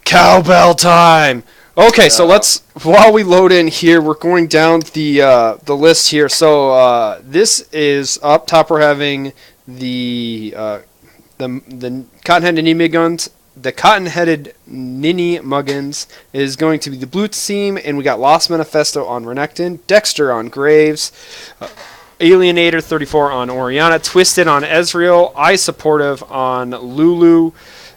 Cowbell time. Okay, so let's while we load in here, we're going down the list here. So this is up top. We're having the Cotton-Headed Ninny-Muggins. The Cotton-Headed Ninny-Muggins is going to be the blue team, and we got Lost Manifesto on Renekton, Dexter on Graves, Alienator 34 on Orianna, Twisted on Ezreal, I Supportive on Lulu,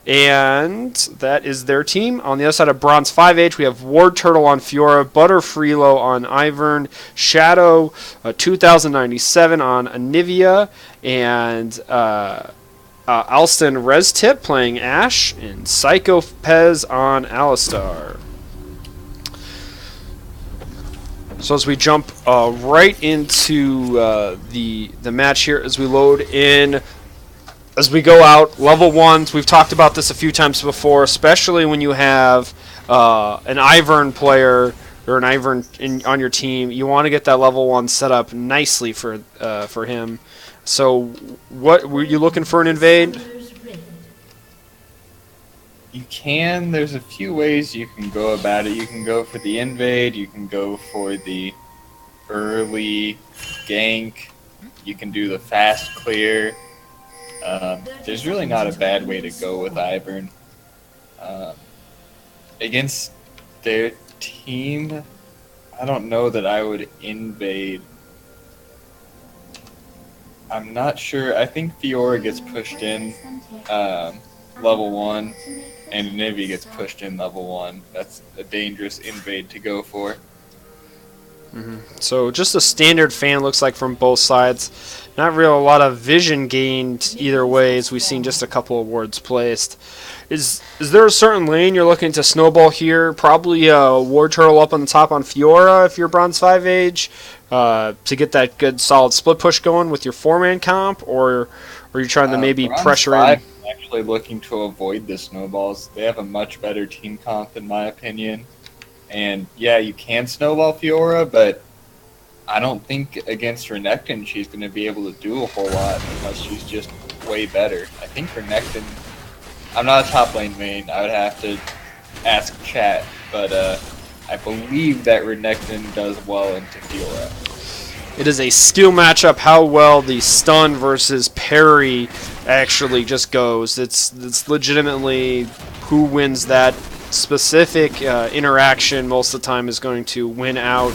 and that is their team. On the other side of Bronze 5H, we have Ward Turtle on Fiora, Butter Freelo on Ivern, Shadow 2097 on Anivia, and Alston Reztip playing Ashe, and Psycho Pez on Alistar. So as we jump right into the match here, as we load in, as we go out, level 1s, we've talked about this a few times before, especially when you have an Ivern player or an Ivern on your team. You want to get that level 1 set up nicely for him. So what were you looking for an invade? You can. There's a few ways you can go about it. You can go for the invade. You can go for the early gank. You can do the fast clear. There's really not a bad way to go with Ivern. Against their team, I don't know that I would invade. I'm not sure. I think Fiora gets pushed in level 1, and Nivy gets pushed in level 1. That's a dangerous invade to go for. So just a standard fan looks like from both sides. Not really a lot of vision gained either way, as we've seen just a couple of wards placed. Is there a certain lane you're looking to snowball here? Probably a Ward Turtle up on the top on Fiora if you're Bronze 5 age, to get that good solid split push going with your 4-man comp, or are you trying to maybe Bronze pressure 5 in? is actually looking to avoid the snowballs. They have a much better team comp in my opinion. And yeah, you can snowball Fiora, but I don't think against Renekton she's going to be able to do a whole lot unless she's just way better. I think Renekton, I'm not a top lane main, I would have to ask chat, but I believe that Renekton does well into Fiora. It is a skill matchup how well the stun versus parry actually just goes. It's legitimately who wins that specific interaction most of the time is going to win out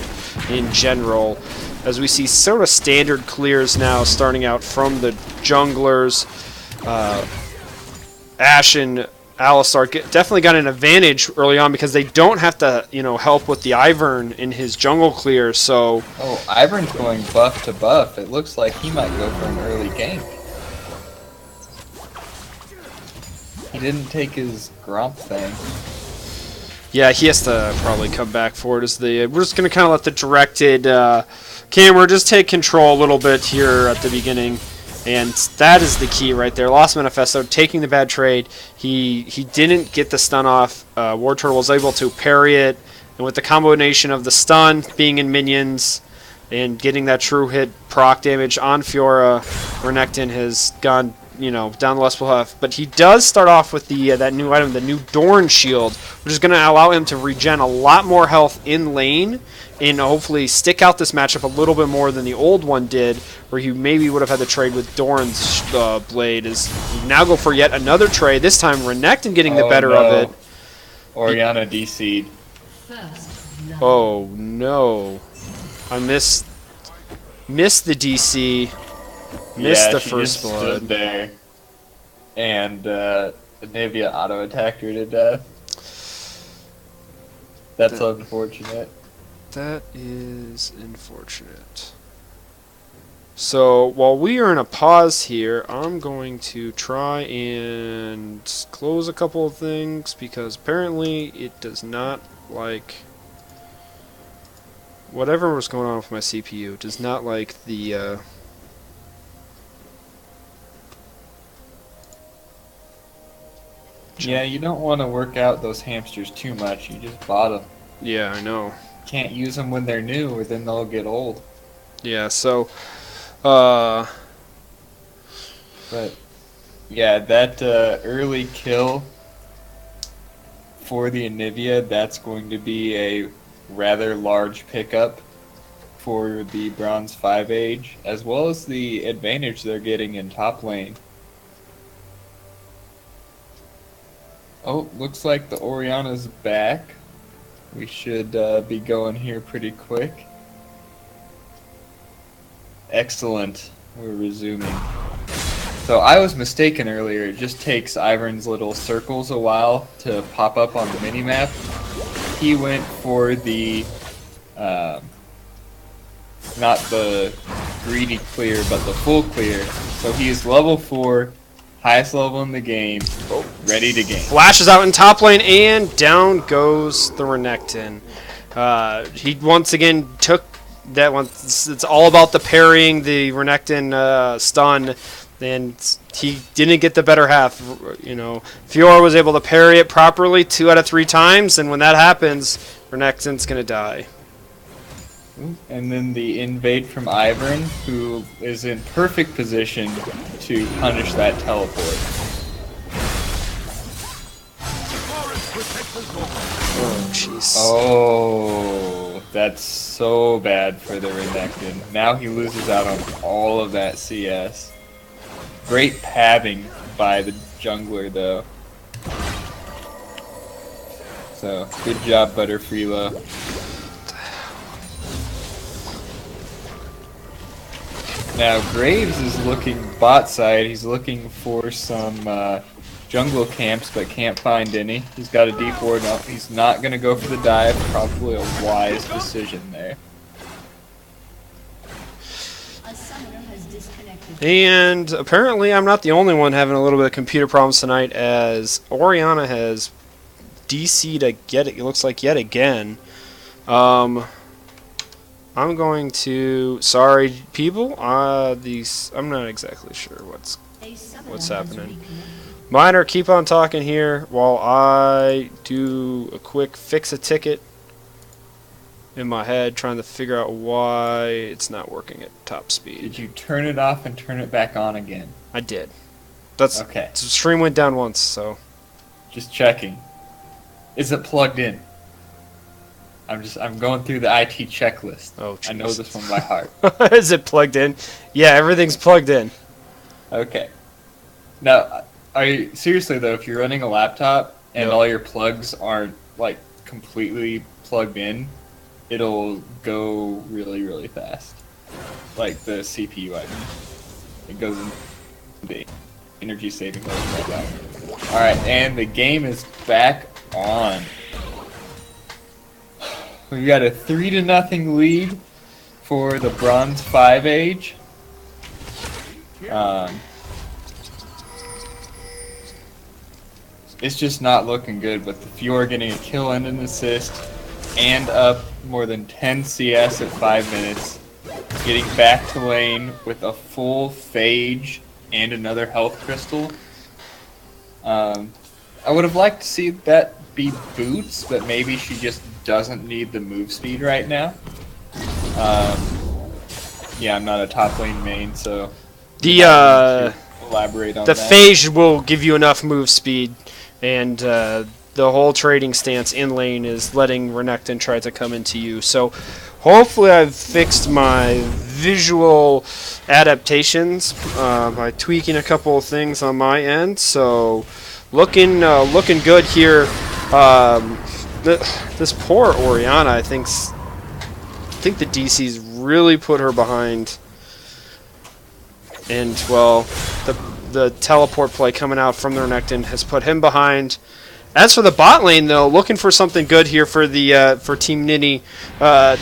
in general. As we see sort of standard clears now starting out from the junglers. Ashe and Alistar definitely got an advantage early on because they don't have to, help with the Ivern in his jungle clear. So Ivern's going buff to buff. It looks like he might go for an early gank. He didn't take his Gromp thing. Yeah, he has to probably come back for it. We're just going to kind of let the directed camera just take control a little bit here at the beginning. And that is the key right there. Lost Manifesto taking the bad trade. He didn't get the stun off. Ward Turtle was able to parry it. And with the combination of the stun being in minions and getting that true hit proc damage on Fiora, Renekton has gone down the less half. But he does start off with the that new item, the new Dorn Shield, which is going to allow him to regen a lot more health in lane and hopefully stick out this matchup a little bit more than the old one did, where he maybe would have had to trade with Dorn's blade. Is now go for yet another trade, this time Renekton getting the better of it. Orianna DC'd. Oh no. I missed the DC. Missed the first blood. Stood there, and Nivea auto-attacked her to death. That's unfortunate. That is unfortunate. So, while we are in a pause here, I'm going to try and close a couple of things, because apparently it does not like... Whatever was going on with my CPU does not like the... Yeah, you don't want to work out those hamsters too much. You just bought them. Yeah, I know. Can't use them when they're new, or then they'll get old. Yeah, so... But yeah, that early kill for the Anivia, that's going to be a rather large pickup for the Bronze 5 age, as well as the advantage they're getting in top lane. Oh, looks like the Orianna's back. We should be going here pretty quick. Excellent. We're resuming. So I was mistaken earlier. It just takes Ivern's little circles a while to pop up on the minimap. He went for the, not the greedy clear, but the full clear. So he is level 4, highest level in the game, ready to game. Flashes out in top lane, and down goes the Renekton. He once again took that one. It's all about the parrying, the Renekton stun, and he didn't get the better half. You know, Fiora was able to parry it properly 2 out of 3 times, and when that happens, Renekton's gonna die. And then the invade from Ivern, who is in perfect position to punish that teleport. Oh, jeez. Oh, that's so bad for the Renekton. Now he loses out on all of that CS. Great padding by the jungler, though. So, good job, Butterfreelo. Now, Graves is looking bot side. He's looking for some jungle camps, but can't find any. He's got a deep ward. No, he's not going to go for the dive. Probably a wise decision there. And apparently I'm not the only one having a little bit of computer problems tonight, as Orianna has DC'd it looks like yet again. I'm going to, sorry people, I'm not exactly sure what's happening. Miner, keep on talking here while I do a quick fix a ticket in my head, trying to figure out why it's not working at top speed. Did you turn it off and turn it back on again? I did. That's okay. The stream went down once, so just checking. Is it plugged in? I'm going through the IT checklist. Oh, geez. I know this one by heart. Is it plugged in? Yeah, everything's plugged in. Okay. Now, seriously though, if you're running a laptop and all your plugs aren't like completely plugged in, it'll go really, really fast. Like the CPU, I mean. It goes in the energy saving mode right now. Alright, and the game is back on. We got a 3-0 lead for the Bronze 5 age. It's just not looking good, but the Fiora getting a kill and an assist, and up more than 10 CS at 5 minutes, getting back to lane with a full phage and another health crystal. I would have liked to see that be Boots, but maybe she just doesn't need the move speed right now. Yeah, I'm not a top lane main, so elaborate on the that. phage will give you enough move speed, and the whole trading stance in lane is letting Renekton try to come into you. So hopefully I've fixed my visual adaptations by tweaking a couple of things on my end. So looking good here. This poor Orianna, I think the DC's really put her behind. And, well, the teleport play coming out from the Renekton has put him behind. As for the bot lane, though, looking for something good here for the for Team Ninny.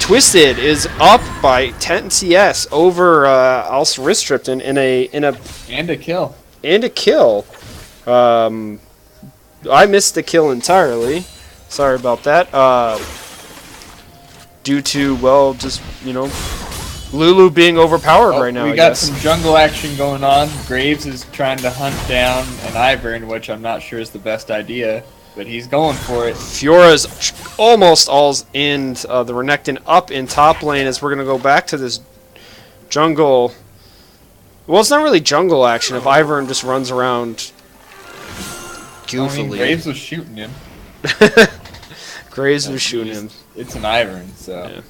Twisted is up by 10 CS over also Ristripton in a and a kill. And a kill. I missed the kill entirely. Sorry about that. Due to, well, just, you know, Lulu being overpowered right now, we got some jungle action going on. Graves is trying to hunt down an Ivern, which I'm not sure is the best idea, but he's going for it. Fiora's almost all in the Renekton up in top lane, as we're going to go back to this jungle. Well, it's not really jungle action if Ivern just runs around goofily. I mean, Graves was shooting him. Graves was shooting him. It's an Ivern, so. Yeah.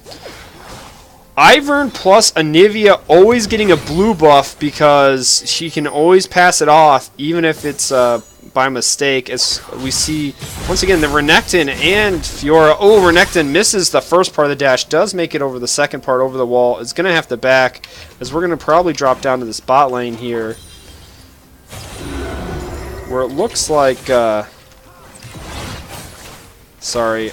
Ivern plus Anivia always getting a blue buff because she can always pass it off, even if it's by mistake. As we see, once again, the Renekton and Fiora. Oh, Renekton misses the first part of the dash, does make it over the second part over the wall. Is going to have to back, as we're going to probably drop down to this bot lane here, where it looks like... sorry,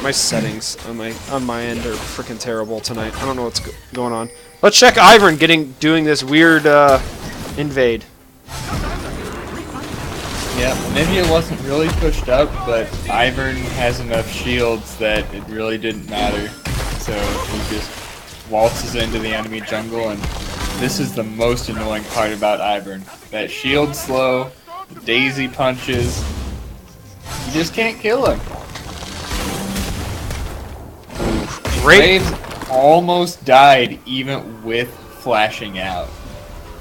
my settings on my end are freaking terrible tonight. I don't know what's going on. Let's check Ivern doing this weird invade. Yeah, Nivea wasn't really pushed up, but Ivern has enough shields that it really didn't matter. So he just waltzes into the enemy jungle, and this is the most annoying part about Ivern. That shield slow, daisy punches, you just can't kill him. Great. Graves almost died even with flashing out.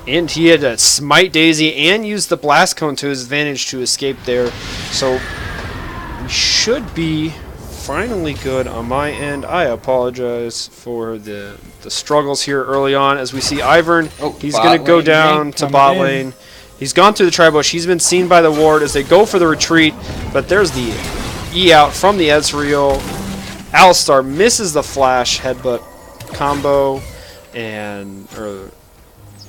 And he had to smite Daisy and use the blast cone to his advantage to escape there. So we should be finally good on my end. I apologize for the struggles here early on as we see Ivern. Oh, he's going to go down to bot lane. He's gone through the tri-bush. He's been seen by the ward as they go for the retreat. But there's the E out from the Ezreal. Alistar misses the flash headbutt combo, and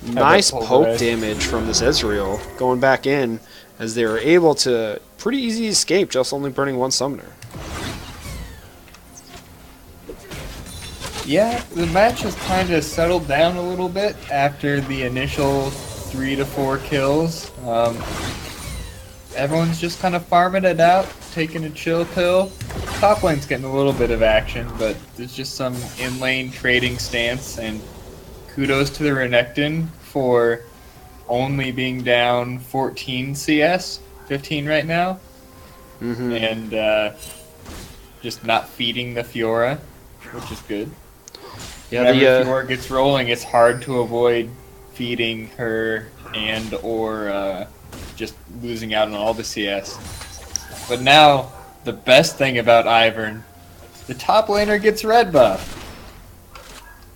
nice poke damage from this Ezreal going back in as they were able to pretty easy escape, just only burning one summoner. Yeah, the match has kind of settled down a little bit after the initial 3 to 4 kills. Everyone's just kind of farming it out, taking a chill pill. Top lane's getting a little bit of action, but there's just some in-lane trading stance, and kudos to the Renekton for only being down 14 CS, 15 right now, and just not feeding the Fiora, which is good. Yeah, whenever Fiora gets rolling, it's hard to avoid feeding her and or just losing out on all the CS. But now, the best thing about Ivern, the top laner gets red buff.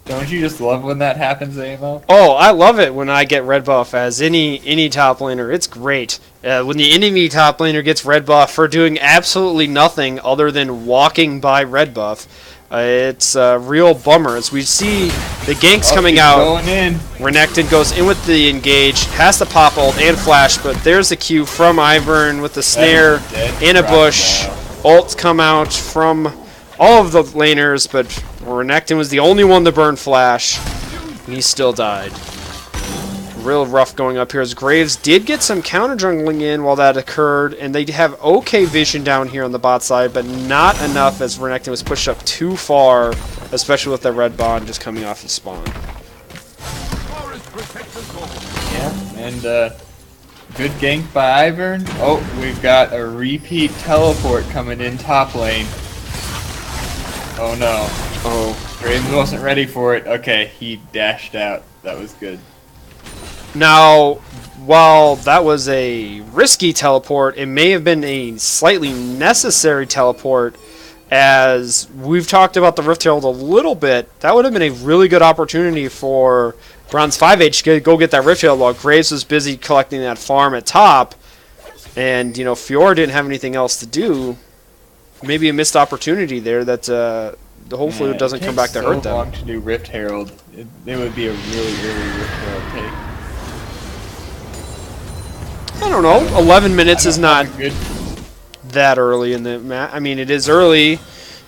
Don't you just love when that happens, Amo? Oh, I love it when I get red buff as any top laner. It's great. When the enemy top laner gets red buff for doing absolutely nothing other than walking by red buff, it's a real bummer. As we see the ganks coming out, going in. Renekton goes in with the engage, has the pop ult and flash, but there's the Q from Ivern with the snare and a bush. Ults come out from all of the laners, but Renekton was the only one to burn flash, and he still died. Real rough going up here as Graves did get some counter jungling in while that occurred, and they have okay vision down here on the bot side, but not enough as Renekton was pushed up too far, especially with the red bond just coming off his spawn. Yeah, and good gank by Ivern. Oh, we've got a repeat teleport coming in top lane. Oh no. Oh, Graves wasn't ready for it. Okay, he dashed out. That was good. Now, while that was a risky teleport, it may have been a slightly necessary teleport, as we've talked about the Rift Herald a little bit. That would have been a really good opportunity for Bronze 5H to go get that Rift Herald while Graves was busy collecting that farm at top, and, you know, Fiora didn't have anything else to do. Maybe a missed opportunity there that hopefully it doesn't come back to hurt them. It takes so long to do Rift Herald. It would be a really early Rift Herald take. I don't know. 11 minutes is not that early in the match. I mean, it is early.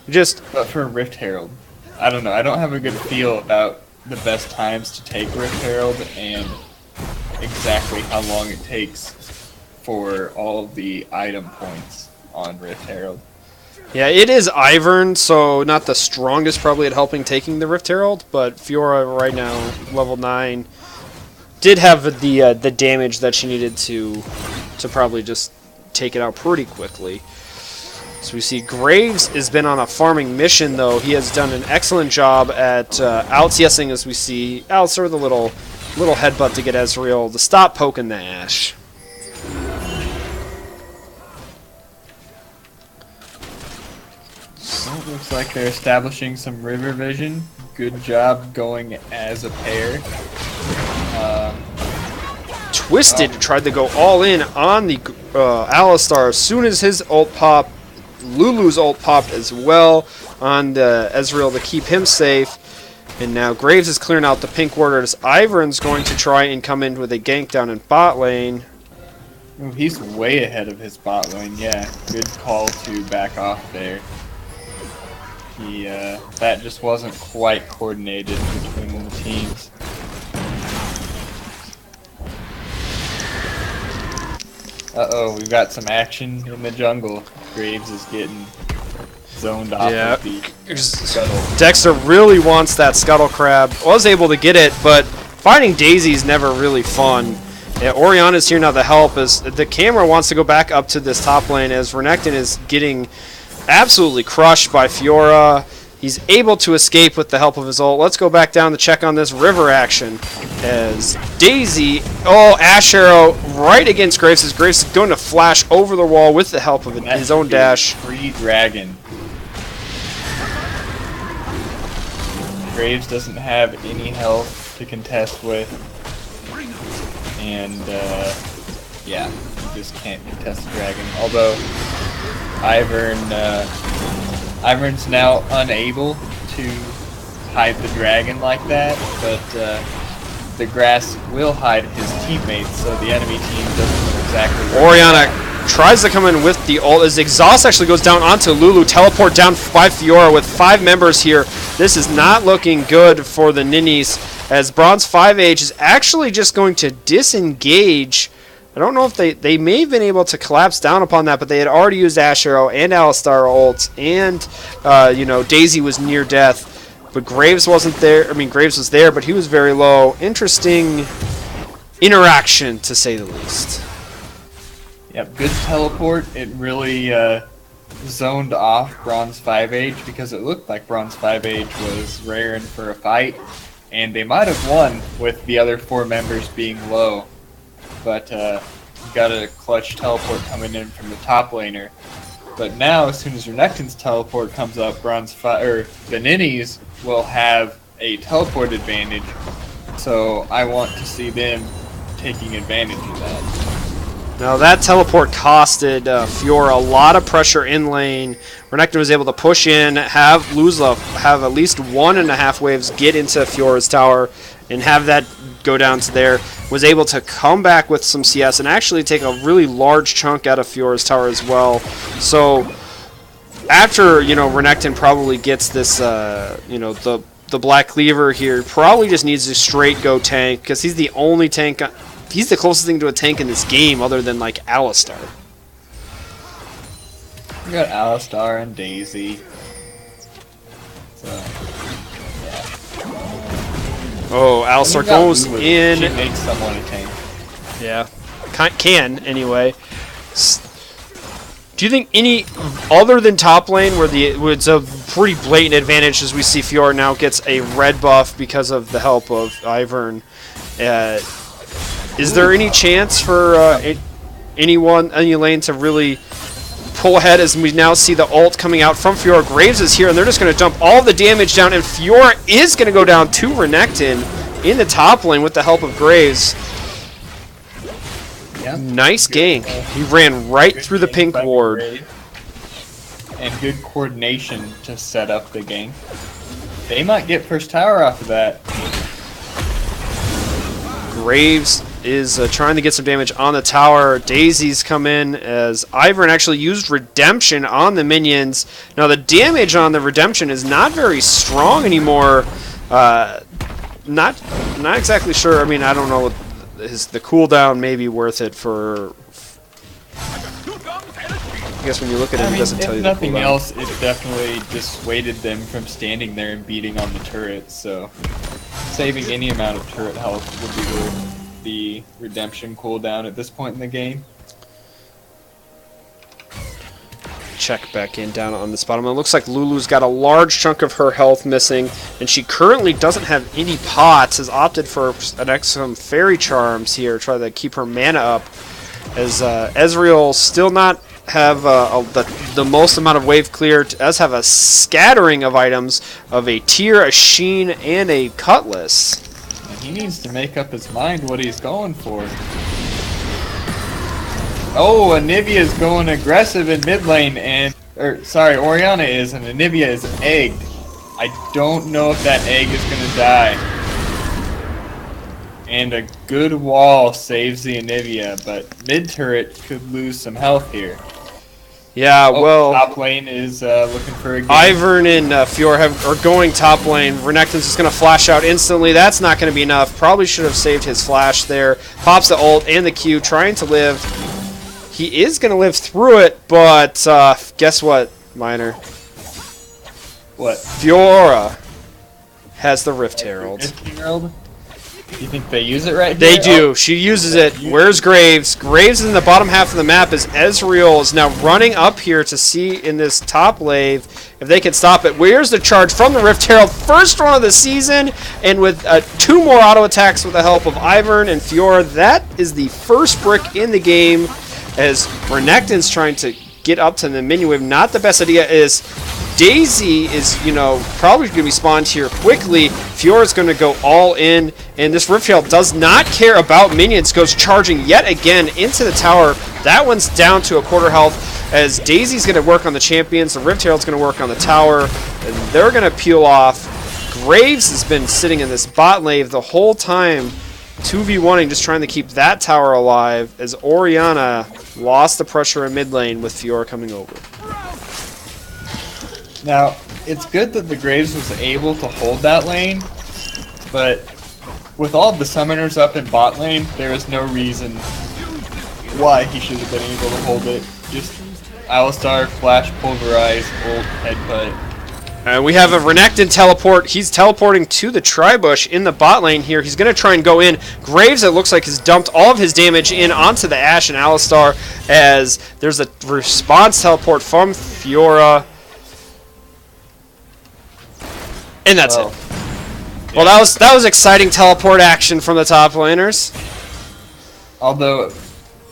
But for Rift Herald, I don't know. I don't have a good feel about the best times to take Rift Herald and exactly how long it takes for all of the item points on Rift Herald. Yeah, it is Ivern, so not the strongest probably at helping taking the Rift Herald, but Fiora right now, level 9, did have the damage that she needed to probably just take it out pretty quickly. So we see Graves has been on a farming mission, though. He has done an excellent job at out-CSing, as we see. Alistar with a little headbutt to get Ezreal to stop poking the Ashe. Looks like they're establishing some river vision. Good job going as a pair. Twisted tried to go all in on the Alistar. As soon as his ult popped, Lulu's ult popped as well on the Ezreal to keep him safe. And now Graves is clearing out the pink ward as Ivern's going to try and come in with a gank down in bot lane. Ooh, he's way ahead of his bot lane. Yeah, good call to back off there. That just wasn't quite coordinated between the teams. Uh-oh, we've got some action in the jungle. Graves is getting zoned off with the scuttle. Dexter really wants that scuttle crab. Was able to get it, but finding Daisy is never really fun. Yeah, Oriana's here now to help as the camera wants to go back up to this top lane as Renekton is getting absolutely crushed by Fiora. He's able to escape with the help of his ult. Let's go back down to check on this river action as Daisy, Ash Arrow right against Graves as Graves is going to flash over the wall with the help of his own dash. Free dragon. Graves doesn't have any health to contest with. And, yeah, he just can't contest the dragon. Although, Ivern's now unable to hide the dragon like that, but the grass will hide his teammates, so the enemy team doesn't know exactly where. Oriana tries to come in with the ult as Exhaust actually goes down onto Lulu. Teleport down by Fiora with 5 members here. This is not looking good for the Ninnies as Bronze 5H is actually just going to disengage. I don't know if they may have been able to collapse down upon that, but they had already used Ash Arrow and Alistar ults, and Daisy was near death. But Graves wasn't there. I mean, Graves was there, but he was very low. Interesting interaction, to say the least. Yep, good teleport. It really zoned off Bronze 5H because it looked like Bronze 5H was raring for a fight, and they might have won with the other 4 members being low. But got a clutch teleport coming in from the top laner. But now, as soon as Renekton's teleport comes up, the Ninnies will have a teleport advantage. So I want to see them taking advantage of that. Now that teleport costed Fiora a lot of pressure in lane. Renekton was able to push in, have Luzla have at least 1.5 waves get into Fiora's tower, and have that go down to there. Was able to come back with some CS and actually take a really large chunk out of Fiora's tower as well. So after Renekton probably gets this the Black Cleaver here, probably just needs to straight go tank because he's the only tank. He's the closest thing to a tank in this game other than like Alistar. We got Alistar and Daisy. So oh, Alistar goes in. She makes someone a tank. Yeah, can anyway. Do you think any other than top lane where it's a pretty blatant advantage as we see Fiora now gets a red buff because of the help of Ivern? Is there any chance for any lane to really pull ahead as we now see the ult coming out from Fiora? Graves is here, and they're just going to dump all the damage down, and Fiora is going to go down to Renekton in the top lane with the help of Graves. Yep. Nice gank. He ran right through the pink ward. And good coordination to set up the gank. They might get first tower off of that. Graves is trying to get some damage on the tower. Daisy's come in as Ivern actually used Redemption on the minions. Now the damage on the Redemption is not very strong anymore. Not exactly sure. I mean, I don't know. The cooldown may be worth it for. I guess when you look at it, it doesn't tell you the cooldown. If nothing else, it definitely dissuaded them from standing there and beating on the turret. So saving any amount of turret health would be worth the redemption cooldown at this point in the game. Check back in down on this bottom. It looks like Lulu's got a large chunk of her health missing, and she currently doesn't have any pots. Has opted for some fairy charms here, try to keep her mana up. As Ezreal still not have the most amount of wave clear. Does have a scattering of items of a Tear, a Sheen, and a Cutlass. He needs to make up his mind what he's going for. Oh, Anivia's going aggressive in mid lane, Orianna is, and Anivia is egged. I don't know if that egg is going to die. And a good wall saves the Anivia, but mid turret could lose some health here. Yeah, well, top lane is looking for a game. Ivern and Fiora are going top lane. Renekton's just going to flash out instantly. That's not going to be enough. Probably should have saved his flash there. Pops the ult and the Q, trying to live. He is going to live through it, but guess what, Miner? What? Fiora has the Rift Herald. You think they use it right They here? do. She uses it. Where's Graves? Graves is in the bottom half of the map as Ezreal is now running up here to see in this top wave if they can stop it. Where's the charge from the Rift Herald? First one of the season, and with 2 more auto attacks with the help of Ivern and Fiora. That is the first brick in the game as Renekton's trying to get up to the minion wave. Not the best idea is Daisy is, probably going to be spawned here quickly. Fiora's going to go all in, and this Rift Herald does not care about minions. Goes charging yet again into the tower. That one's down to a quarter health as Daisy's going to work on the champions. The Rift Herald's going to work on the tower, and they're going to peel off. Graves has been sitting in this bot lane the whole time, 2v1ing, just trying to keep that tower alive as Orianna lost the pressure in mid lane with Fiora coming over. Now, it's good that the Graves was able to hold that lane, but with all the summoners up in bot lane, there is no reason why he should have been able to hold it. Just Alistar, Flash, Pulverize, ult, Headbutt. And we have a Renekton teleport. He's teleporting to the Tribush in the bot lane here. He's going to try and go in. Graves, it looks like, has dumped all of his damage in onto the Ashe and Alistar as there's a response teleport from Fiora. And that's it. Well, that was exciting teleport action from the top laners. Although,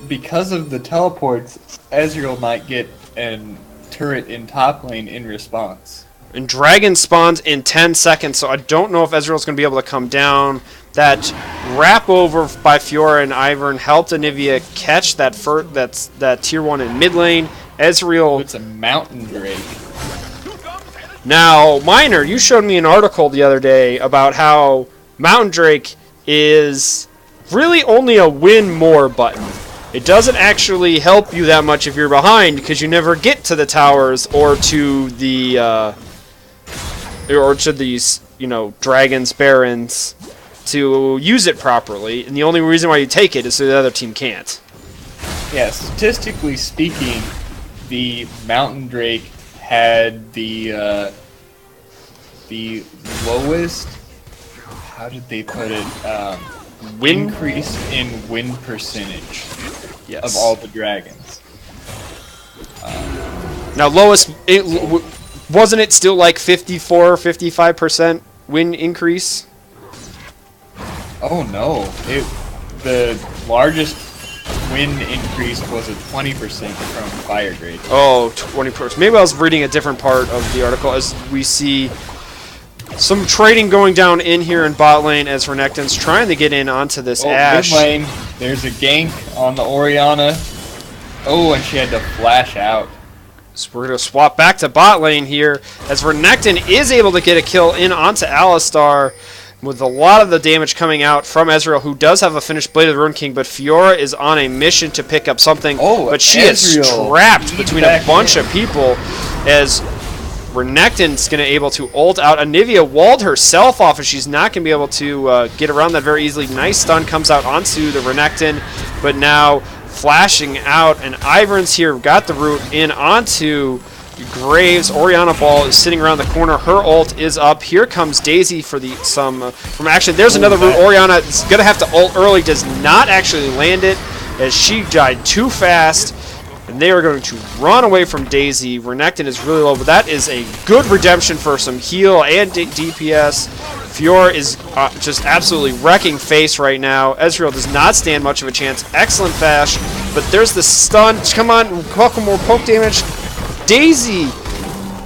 because of the teleports, Ezreal might get a turret in top lane in response. And Dragon spawns in 10 seconds, so I don't know if Ezreal's going to be able to come down. That wrap over by Fiora and Ivern helped Anivia catch that tier 1 in mid lane. Ezreal... It's a Mountain Drake. Now, Miner, you showed me an article the other day about how Mountain Drake is really only a win more button. It doesn't actually help you that much if you're behind because you never get to the towers or to the these, dragons, barons to use it properly. And the only reason why you take it is so the other team can't. Yeah, statistically speaking, the Mountain Drake had the lowest, how did they put it, increase in win percentage of all the dragons. Now lowest, wasn't it still like 54 or 55% win increase? Oh no, the largest win increase was a 20% from Fire Drake. Oh, 20%. Maybe I was reading a different part of the article as we see some trading going down in here in bot lane as Renekton's trying to get in onto this Ashe. Mid lane, there's a gank on the Orianna. Oh, and she had to flash out. So we're going to swap back to bot lane here as Renekton is able to get a kill in onto Alistar with a lot of the damage coming out from Ezreal, who does have a finished Blade of the Ruin King, but Fiora is on a mission to pick up something, but she is trapped between a bunch of people as Renekton's going to able to ult out. Anivia walled herself off as she's not going to be able to get around that very easily. Nice stun comes out onto the Renekton, but now flashing out, and Ivern's here, got the root in onto Graves. Orianna Ball is sitting around the corner. Her ult is up. Here comes Daisy for from action. There's another root. Orianna is going to have to ult early. Does not actually land it as she died too fast. And they are going to run away from Daisy. Renekton is really low, but that is a good redemption for some heal and DPS. Fiora is just absolutely wrecking face right now. Ezreal does not stand much of a chance. Excellent flash but there's the stun. Come on, welcome more poke damage. Daisy,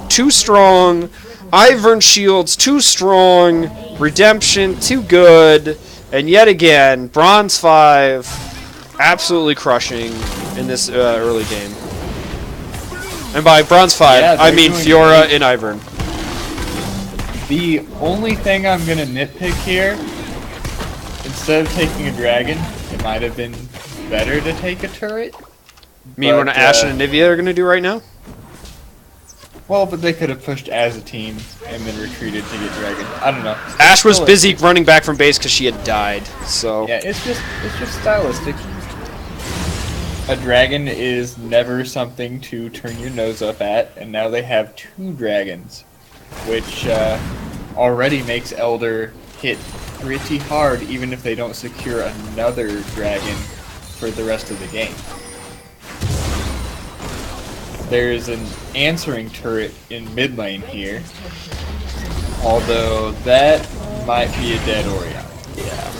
too strong. Ivern shields, too strong. Redemption, too good. And yet again, Bronze 5, absolutely crushing in this early game. And by Bronze 5, Yeah, I mean Fiora and Ivern. The only thing I'm gonna nitpick here, instead of taking a dragon, it might have been better to take a turret. You mean what Ashe and Anivia are going to do right now? Well, but they could have pushed as a team and then retreated to get dragon. I don't know. Ashe was busy running back from base because she had died, so... Yeah, it's just stylistic. A dragon is never something to turn your nose up at, and now they have 2 dragons, which already makes Elder hit pretty hard even if they don't secure another dragon for the rest of the game. There's an answering turret in mid lane here, although that might be a dead Orion. Yeah.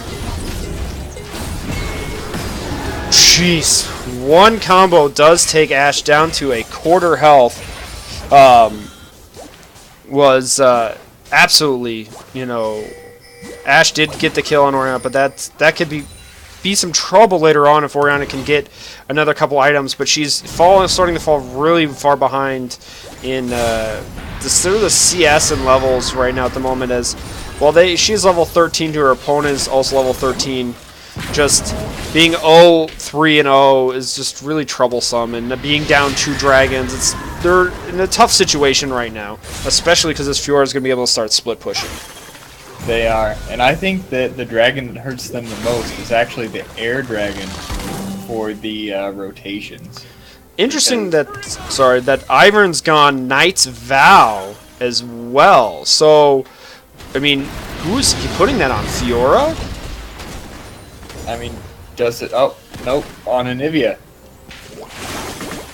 Jeez. One combo does take Ashe down to a quarter health. Was absolutely, you know, Ashe did get the kill on Oriana, but that could be some trouble later on if Oriana can get another couple items. But she's starting to fall really far behind in the CS and levels right now at the moment. As well, she's level 13 to her opponent is also level 13. Just being 0-3 and 0 is just really troublesome, and being down 2 dragons, they're in a tough situation right now, especially because this Fiora is going to be able to start split pushing. They are, and I think that the dragon that hurts them the most is actually the air dragon for the rotations. Interesting that Ivern's gone Knight's Vow as well. So, I mean, who's he putting that on? Fiora? I mean, does it? Oh, nope, on Anivia.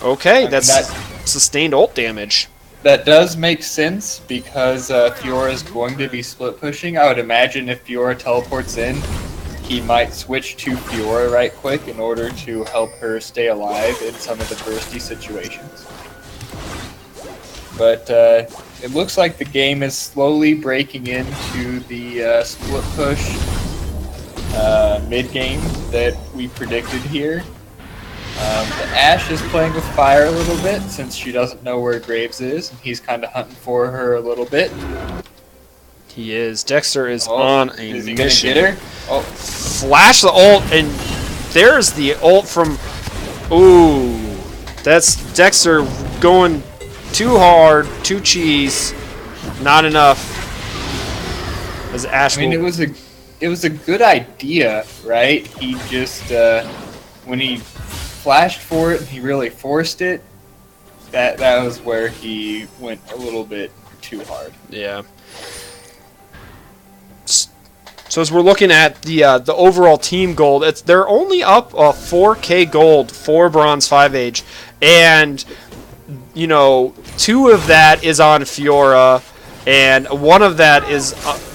Okay, that's sustained ult damage. That does make sense because Fiora is going to be split pushing. I would imagine if Fiora teleports in, he might switch to Fiora right quick in order to help her stay alive in some of the bursty situations. But it looks like the game is slowly breaking into the split push mid-game that we predicted here. Ashe is playing with fire a little bit since she doesn't know where Graves is, and he's kind of hunting for her a little bit. He is. Dexter is on a is he mission. Gonna get her? Oh, Flash the ult, and there's the ult from... Ooh. That's Dexter going too hard, too cheese. Not enough. As Ashe I mean, it was a good idea, right? He just when he flashed for it and he really forced it, that was where he went a little bit too hard. Yeah. So as we're looking at the overall team gold, they're only up 4K gold for Bronze 5 Age, and you know, 2 of that is on Fiora, and 1 of that is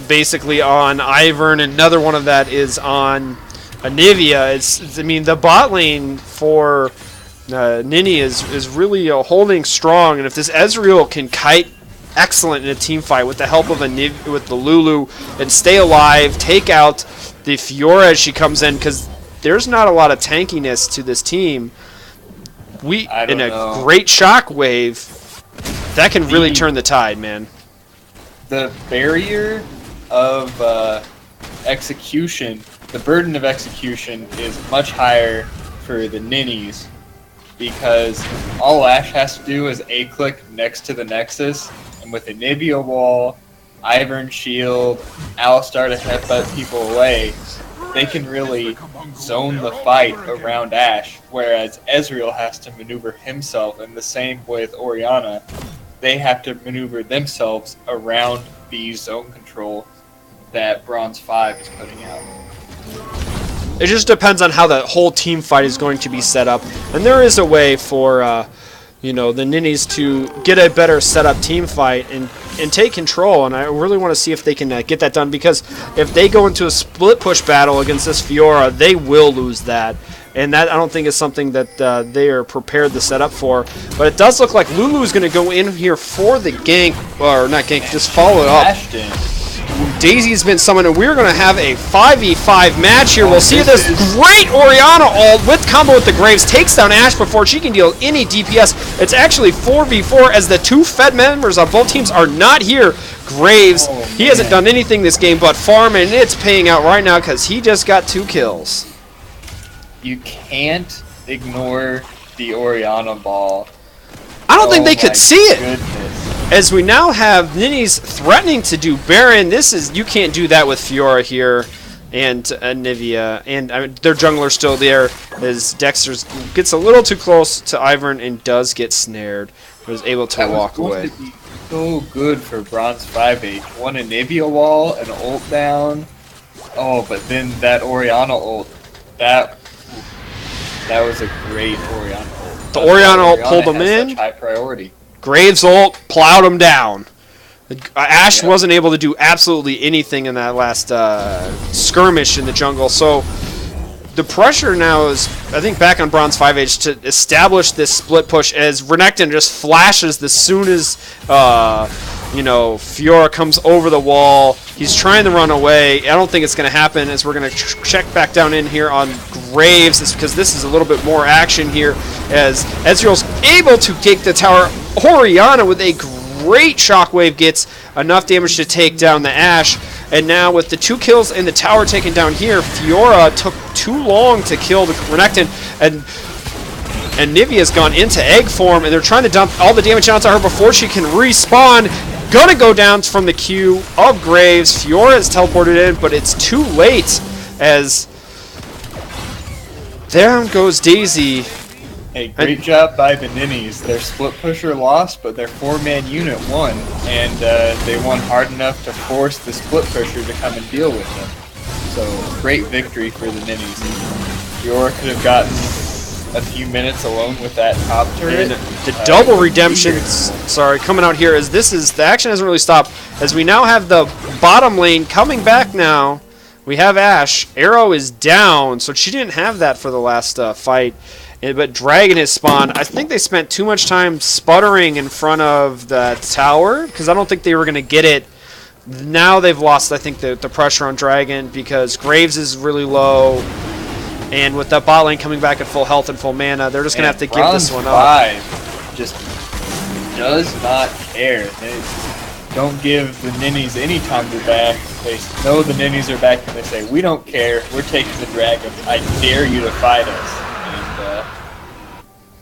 basically on Ivern, and another 1 of that is on Anivia. I mean, the bot lane for Ninny is really holding strong, and if this Ezreal can kite excellent in a team fight with the help of with the Lulu and stay alive, take out the Fiora as she comes in, because there's not a lot of tankiness to this team. In a great shockwave, that can really turn the tide, man. The barrier of execution, the burden of execution is much higher for the Ninnies, because all Ashe has to do is A-click next to the Nexus, and with Anivia wall, Ivern shield, Alistar to headbutt people away, they can really zone the fight around Ashe, whereas Ezreal has to maneuver himself, and the same with Oriana. They have to maneuver themselves around the zone control that Bronze 5 is putting out. It just depends on how the whole team fight is going to be set up, and there is a way for you know, the Ninnies to get a better set up team fight and take control, and I really want to see if they can get that done, because if they go into a split push battle against this Fiora, they will lose that, and that I don't think is something that they are prepared to set up for. But it does look like Lulu is going to go in here for the gank, or not gank, just follow it up. Ashton. Daisy's been summoned, and we're going to have a 5v5 match here. We'll see this great Orianna ult with combo with the Graves. Takes down Ashe before she can deal any DPS. It's actually 4v4 as the two Fed members on both teams are not here. Graves, he hasn't done anything this game but farm, and it's paying out right now because he just got 2 kills. You can't ignore the Orianna ball. I don't think they could see it. Goodness. As we now have Ninnies threatening to do Baron, you can't do that with Fiora here, and Nivea, and their jungler's still there as Dexter gets a little too close to Ivern and does get snared, but is able to walk away. That was going to be so good for Bronze 5H. One a Nivea wall, an ult down. Oh, but then that Orianna ult, that was a great Orianna ult. The Orianna ult pulled them in. Such high priority. Graves ult plowed him down. Ashe wasn't able to do absolutely anything in that last skirmish in the jungle. So the pressure now is, I think, back on Bronze 5H to establish this split push as Renekton just flashes as soon as Fiora comes over the wall. He's trying to run away. I don't think it's going to happen as we're going to check back down in here on Graves. It's because this is a little bit more action here as Ezreal's able to take the tower. Orianna with a great shockwave gets enough damage to take down the Ashe. And now with the 2 kills and the tower taken down here, Fiora took too long to kill the Renekton, and Nivea's gone into egg form, and they're trying to dump all the damage onto her before she can respawn. Gonna go down from the queue of Graves. Fiora is teleported in, but it's too late as down goes Daisy. Hey, great job by the Ninnies. Their split pusher lost, but their 4-man unit won, and they won hard enough to force the split pusher to come and deal with them. So, great victory for the Ninnies. Fiora could have gotten a few minutes alone with that top turret. And the double redemption, coming out here as the action hasn't really stopped, as we now have the bottom lane coming back now. We have Ashe. Arrow is down, so she didn't have that for the last fight. But Dragon has spawned. I think they spent too much time sputtering in front of the tower because I don't think they were going to get it. Now they've lost, I think, the pressure on Dragon because Graves is really low. And with that bot lane coming back at full health and full mana, they're just going to have to give this one up. Just does not care. They don't give the Ninnies any time to back. They know the Ninnies are back and they say, we don't care. We're taking the Dragon. I dare you to fight us.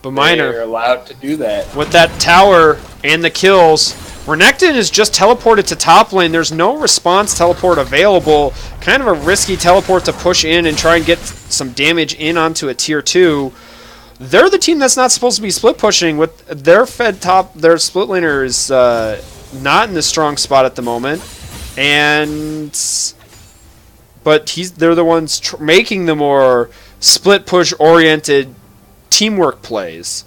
But Minor, they're allowed to do that. With that tower and the kills, Renekton is just teleported to top lane. There's no response teleport available. Kind of a risky teleport to push in and try and get some damage in onto a tier 2. They're the team that's not supposed to be split pushing. With their fed top, their split laner is not in the strong spot at the moment. But they're the ones making the more split push oriented teamwork plays.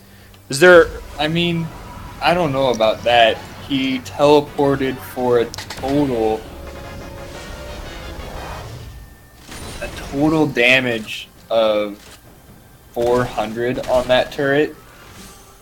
Is there? I mean, I don't know about that. He teleported for a total damage of 400 on that turret.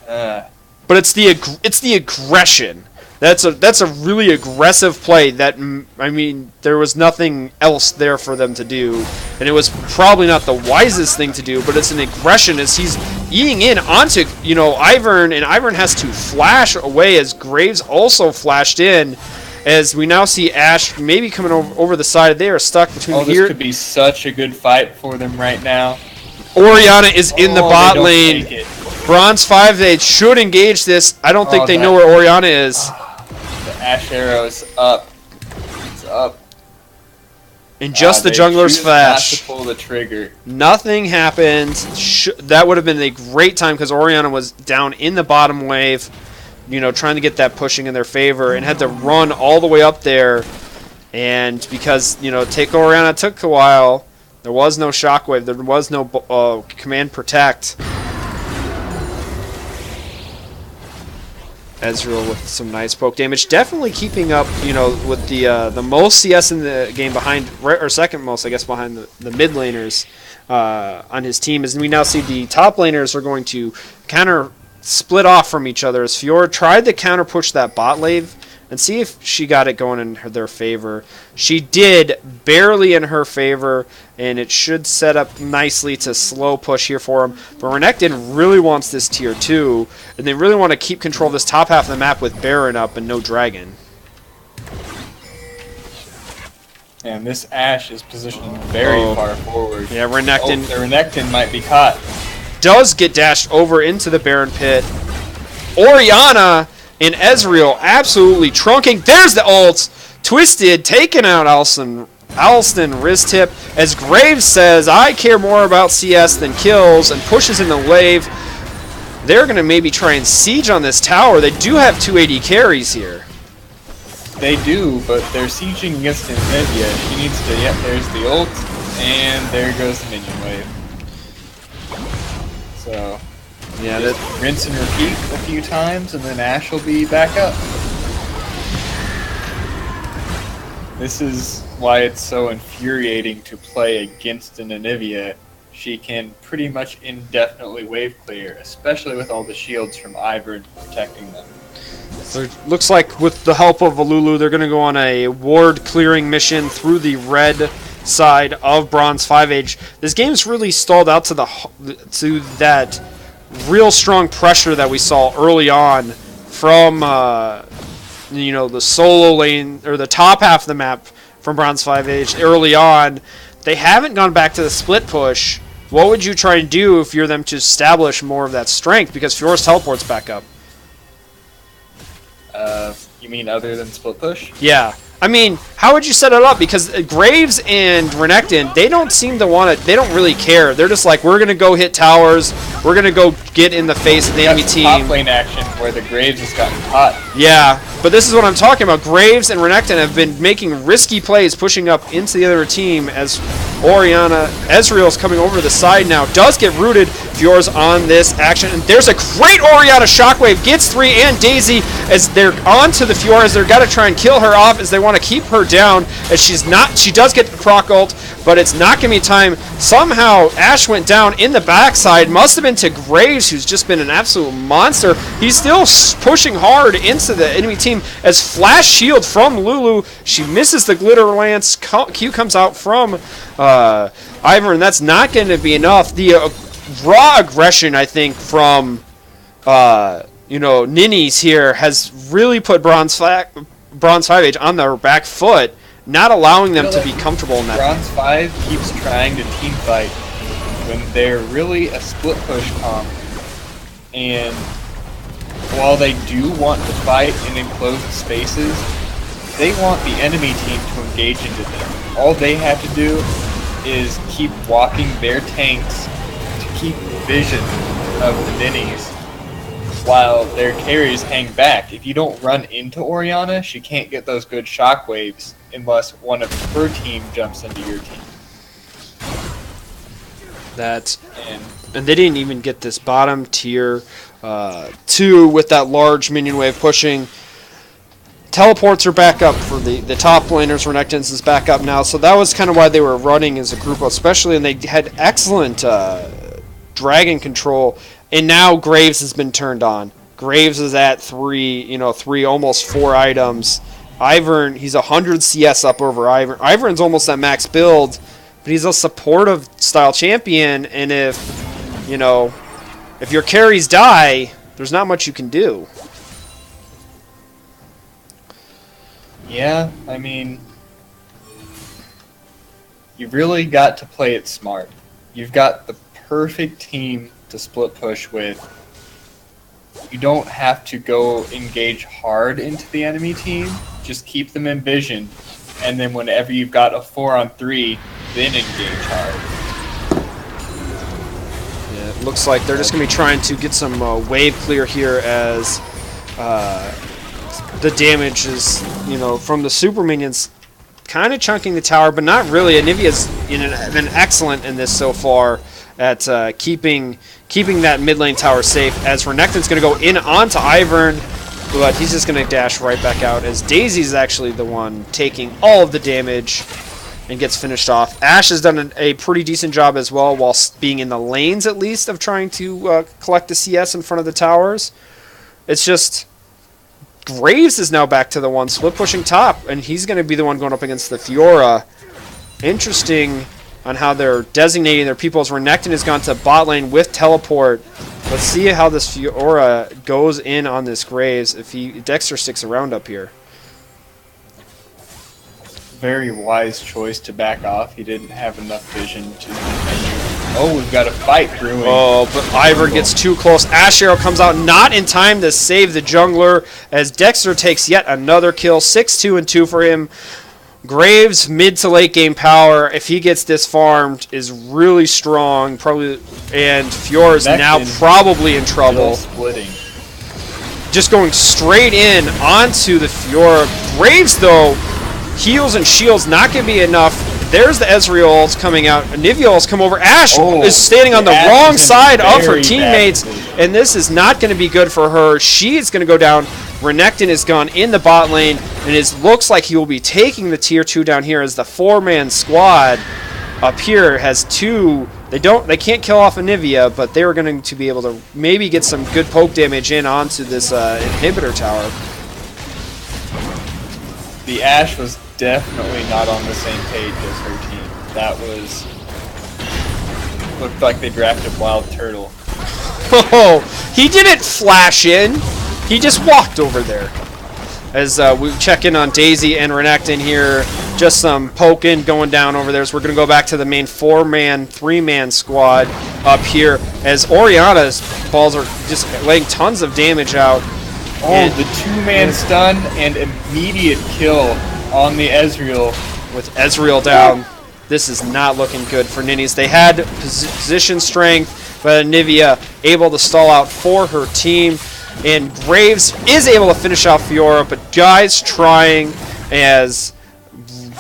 But it's the aggression. That's a really aggressive play. There was nothing else there for them to do, and it was probably not the wisest thing to do. But it's an aggression as he's eating in onto Ivern, and Ivern has to flash away as Graves also flashed in. As we now see Ashe maybe coming over the side, they are stuck between here. This could be such a good fight for them right now. Orianna is in the bot lane. Bronze 5, they should engage this. I don't think they know where Orianna is. The Ashe arrow's up. It's up. And just the jungler's flash. Not to pull the trigger. Nothing happened. That would have been a great time because Orianna was down in the bottom wave, trying to get that pushing in their favor and had to run all the way up there. And because, take Orianna took a while, there was no shockwave, there was no command protect. Ezreal with some nice poke damage, definitely keeping up, with the most CS in the game behind, or second most, I guess, behind the mid laners. on his team. As we now see the top laners are going to counter split off from each other as Fiora tried to counter push that bot wave and see if she got it going in their favor. She did, barely in her favor, and it should set up nicely to slow push here for him. But Renekton really wants this tier 2, and they really want to keep control of this top half of the map with Baron up and no Dragon. And this Ashe is positioned very far forward. Yeah, Renekton. The Renekton might be caught. Does get dashed over into the Baron pit. Orianna and Ezreal absolutely trunking. There's the ult. Twisted, taking out Alston wrist tip. As Graves says, I care more about CS than kills, and pushes in the wave. They're going to maybe try and siege on this tower. They do have 280 carries here. They do, but they're sieging against Anivia. She needs to, yep, there's the ult, and there goes the minion wave. So, yeah, just rinse and repeat a few times, and then Ashe will be back up. This is why it's so infuriating to play against an Anivia. She can pretty much indefinitely wave clear, especially with all the shields from Ivern protecting them. So it looks like with the help of Alulu, they're going to go on a ward clearing mission through the red side of Bronze 5 Age. This game's really stalled out to that real strong pressure that we saw early on from the solo lane or the top half of the map from Bronze 5 Age early on. They haven't gone back to the split push. What would you try and do if you're them to establish more of that strength? Because Fiora's teleport's back up. You mean other than split push? Yeah. I mean, how would you set it up? Because Graves and Renekton, they don't seem to want to, they don't really care. They're just like, we're going to go hit towers. We're going to go get in the face of the enemy team. Top lane action where the Graves has gotten caught. Yeah, but this is what I'm talking about. Graves and Renekton have been making risky plays, pushing up into the other team as Orianna, Ezreal's coming over to the side now. Does get rooted. Fiora's on this action. And there's a great Orianna shockwave. Gets 3 and Daisy as they're onto the Fiora as they're got to try and kill her off as they want to keep her down as she does get the proc ult, but it's not going to be time. Somehow Ashe went down in the backside. Must have been to Graves, who's just been an absolute monster. He's still pushing hard into the enemy team as flash shield from Lulu. She misses the glitter lance. Q comes out from Ivern. That's not going to be enough. The raw aggression, I think, from Ninnies here has really put Bronze 5 Age on their back foot, not allowing them to be comfortable in that. Bronze 5 keeps trying to team fight when they're really a split push comp, and while they do want to fight in enclosed spaces, they want the enemy team to engage into them. All they have to do is keep walking their tanks to keep vision of the Ninnies while their carries hang back. If you don't run into Orianna, she can't get those good shockwaves unless one of her team jumps into your team. And they didn't even get this bottom tier 2 with that large minion wave pushing. Teleports are back up for the top laners. Renekton's is back up now, so that was kind of why they were running as a group, especially, and they had excellent dragon control. And now Graves has been turned on. Graves is at 3, almost 4 items. Ivern, he's 100 CS up over Ivern. Ivern's almost at max build, but he's a supportive style champion, and if your carries die, there's not much you can do. Yeah, I mean, you've really got to play it smart. You've got the perfect team to split push with. You don't have to go engage hard into the enemy team. Just keep them in vision, and then whenever you've got a 4-on-3, then engage hard. Yeah, it looks like they're just going to be trying to get some wave clear here as the damage is, from the super minions kind of chunking the tower, but not really. Anivia's been excellent in this so far at keeping that mid lane tower safe, as Renekton's going to go in onto Ivern, but he's just going to dash right back out as Daisy's actually the one taking all of the damage. and gets finished off. Ash has done a pretty decent job as well, while being in the lanes at least, of trying to collect the CS in front of the towers. It's just Graves is now back to the one split pushing top, and he's going to be the one going up against the Fiora. Interesting on how they're designating their people, as Renekton has gone to bot lane with teleport. Let's see how this Fiora goes in on this Graves if Dexter sticks around up here. Very wise choice to back off. He didn't have enough vision to continue. Oh, we've got a fight brewing. Oh, but Ivern gets too close. Ash Arrow comes out not in time to save the jungler, as Dexter takes yet another kill. 6-2 and 2 for him. Graves, mid to late game power, if he gets this farmed, is really strong. Probably, and Fiora is now probably in trouble. Splitting. Just going straight in onto the Fiora. Graves, though, heals and shields not going to be enough. There's the Ezreal ult coming out. Nivea ult's come over. Ash is standing on the wrong side of her teammates, and this is not going to be good for her. She is going to go down. Renekton is gone in the bot lane, and it looks like he will be taking the tier 2 down here, as the 4-man squad up here has 2. They can't kill off Nivea, but they were going to be able to maybe get some good poke damage in onto this inhibitor tower. The Ashe was definitely not on the same page as her team. That was... looked like they drafted Wild Turtle. Oh, he didn't flash in. He just walked over there. As we check in on Daisy and Renekton here. Just some poking going down over there. So we're going to go back to the main 4-man, 3-man squad up here, as Orianna's balls are just laying tons of damage out. Oh, the 2-man stun and immediate kill on the Ezreal. With Ezreal down, this is not looking good for Ninnies. They had position strength, but Nivea able to stall out for her team. And Graves is able to finish off Fiora, but Guy's trying, as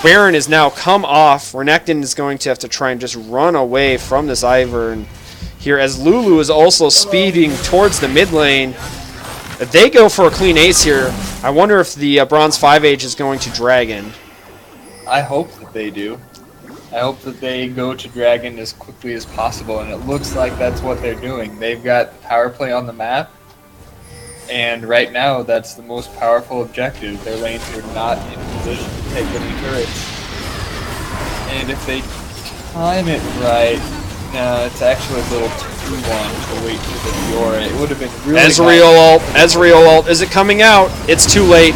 Baron is now come off. Renekton is going to have to try and just run away from this Ivern here, as Lulu is also speeding towards the mid lane. If they go for a clean ace here, I wonder if the Bronze 5 Age is going to Dragon. I hope that they do. I hope that they go to Dragon as quickly as possible, and it looks like that's what they're doing. They've got power play on the map, and right now that's the most powerful objective. Their lanes are not in position to take any turrets. And if they time it right, no, it's actually a little too long to wait for the Fiora. It would have been really Ezreal ult. Is it coming out? It's too late.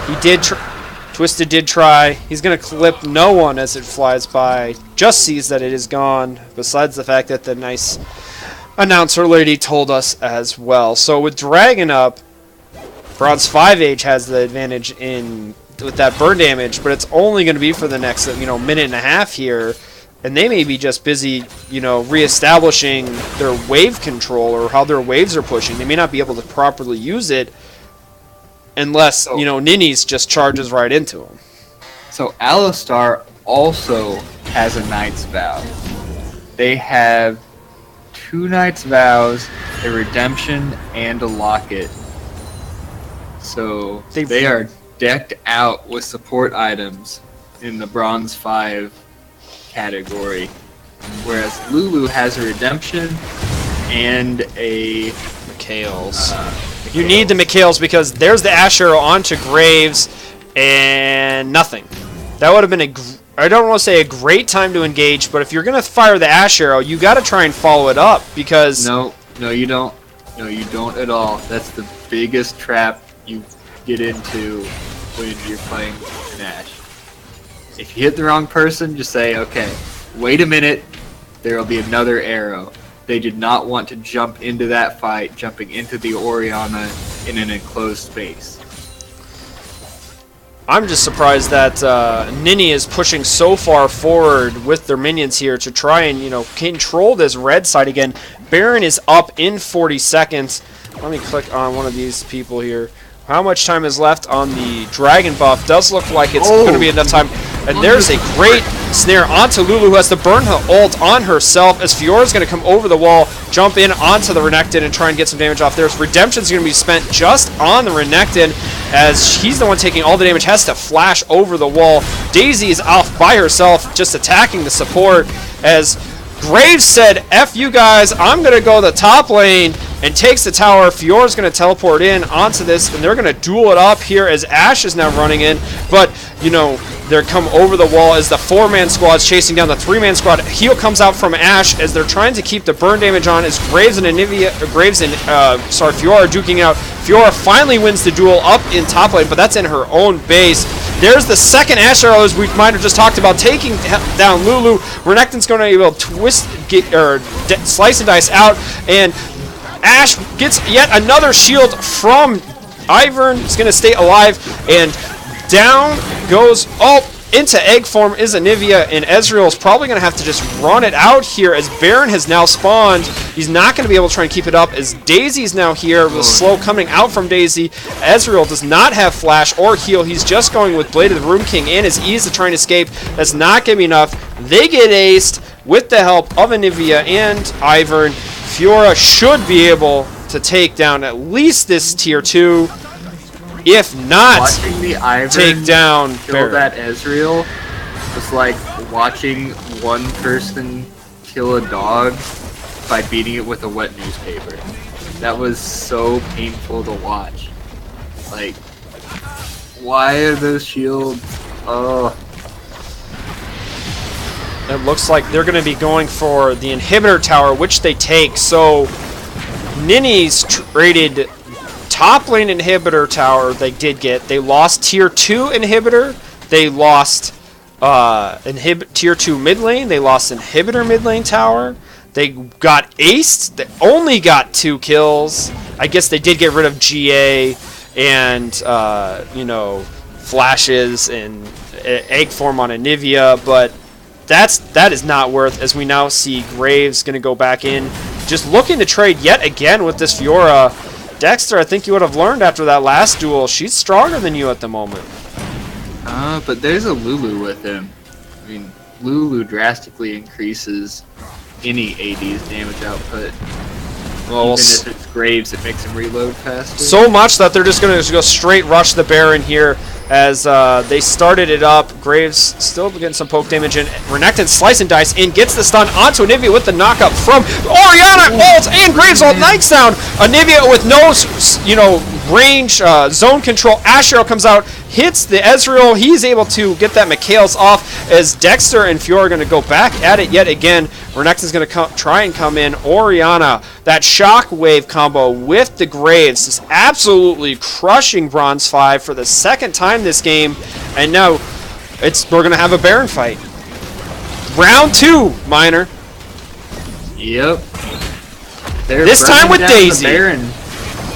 He did Twisted did try. He's going to clip no one as it flies by. Just sees that it is gone, besides the fact that the nice announcer lady told us as well. So with Dragon up, Bronze 5 Age has the advantage with that burn damage, but it's only going to be for the next minute and a half here. And they may be just busy, reestablishing their wave control or how their waves are pushing. They may not be able to properly use it unless, Ninnies just charges right into them. So Alistar also has a Knight's Vow. They have 2 Knight's Vows, a Redemption, and a Locket. So they are decked out with support items in the Bronze 5 category, whereas Lulu has a Redemption and a Mikhails. You need the Mikhails because there's the Ash Arrow onto Graves and nothing. That would have been I don't want to say a great time to engage, but if you're going to fire the Ash Arrow, you got to try and follow it up because... No, you don't. No, you don't at all. That's the biggest trap you get into when you're playing an Ashe. If you hit the wrong person, just say, okay, wait a minute, there will be another arrow. They did not want to jump into that fight, jumping into the Orianna in an enclosed space. I'm just surprised that Ninny is pushing so far forward with their minions here to try and, control this red side again. Baron is up in 40 seconds. Let me click on one of these people here. How much time is left on the dragon buff? Does look like it's going to be enough time. And there's a great snare onto Lulu, who has to burn her ult on herself as Fiora's going to come over the wall, jump in onto the Renekton and try and get some damage off there. Redemption's going to be spent just on the Renekton as he's the one taking all the damage, has to flash over the wall. Daisy is off by herself, just attacking the support as Graves said, F you guys, I'm going to go the top lane, and takes the tower. Fiora's going to teleport in onto this, and they're going to duel it up here as Ashe is now running in. But, you know, they're come over the wall as the 4-man squad's chasing down the 3-man squad. Heal comes out from Ashe as they're trying to keep the burn damage on as Fiora are duking out. Fiora finally wins the duel up in top lane, but that's in her own base. There's the second Ashe arrow, as we might have just talked about, taking down Lulu. Renekton's going to be able to slice and dice out, and Ashe gets yet another shield from Ivern. Is going to stay alive, and down goes into egg form is Anivia, and Ezreal's probably going to have to just run it out here as Baron has now spawned. He's not going to be able to try and keep it up as Daisy's now here with slow coming out from Daisy. Ezreal does not have flash or heal. He's just going with Blade of the Rune King and his ease to try and escape. That's not going to be enough. They get aced with the help of Anivia and Ivern. Fiora should be able to take down at least this tier 2. If not, watching the Ivern take down kill Baron. that Ezreal was like watching one person kill a dog by beating it with a wet newspaper. That was so painful to watch. Like, why are those shields? Oh. It looks like they're going to be going for the inhibitor tower, which they take. So, Ninny's traded top lane inhibitor tower. They did get. They lost tier 2 inhibitor. They lost tier 2 mid lane. They lost inhibitor mid lane tower. They got aced. They only got 2 kills. I guess they did get rid of GA and flashes and egg form on Anivia, but that is not worth, as we now see Graves going to go back in, just looking to trade yet again with this Fiora. Dexter, I think you would have learned after that last duel, she's stronger than you at the moment. But there's a Lulu with him. I mean, Lulu drastically increases any AD's damage output. Well, Even if it's Graves, it makes him reload faster. so much that they're just going to go straight rush the Baron here as they started it up. Graves still getting some poke damage in. Renekton slice and dice in, gets the stun onto Anivia with the knockup from Orianna ult and Graves ult knocks down Anivia with no range zone control. Ashe arrow comes out, hits the Ezreal. He's able to get that Mikhail's off as Dexter and Fiora are going to go back at it yet again. Renekton's going to try and come in. Orianna, that shockwave combo with the Graves is absolutely crushing Bronze 5 for the second time this game. And now we're going to have a Baron fight. Round 2, Miner. Yep. They're This time with burning down the Daisy. Baron,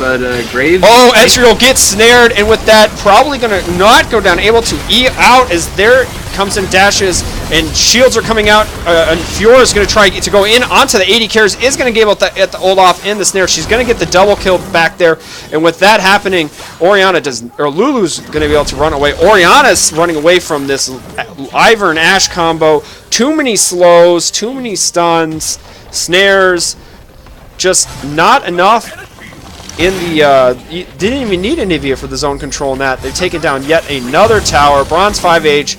but Graves. Oh, Ezreal gets snared, and with that, probably going to not go down, able to E out as there comes in dashes, and shields are coming out, and Fiora is going to try to go in onto the 80 carries, is going to get able to get the ult off in the snare. She's going to get the double kill back there, and with that happening, Lulu's going to be able to run away. Orianna's running away from this Ivern Ashe combo. Too many slows, too many stuns, snares, just not enough. Didn't even need Anivia for the zone control in that. They've taken down yet another tower. Bronze 5H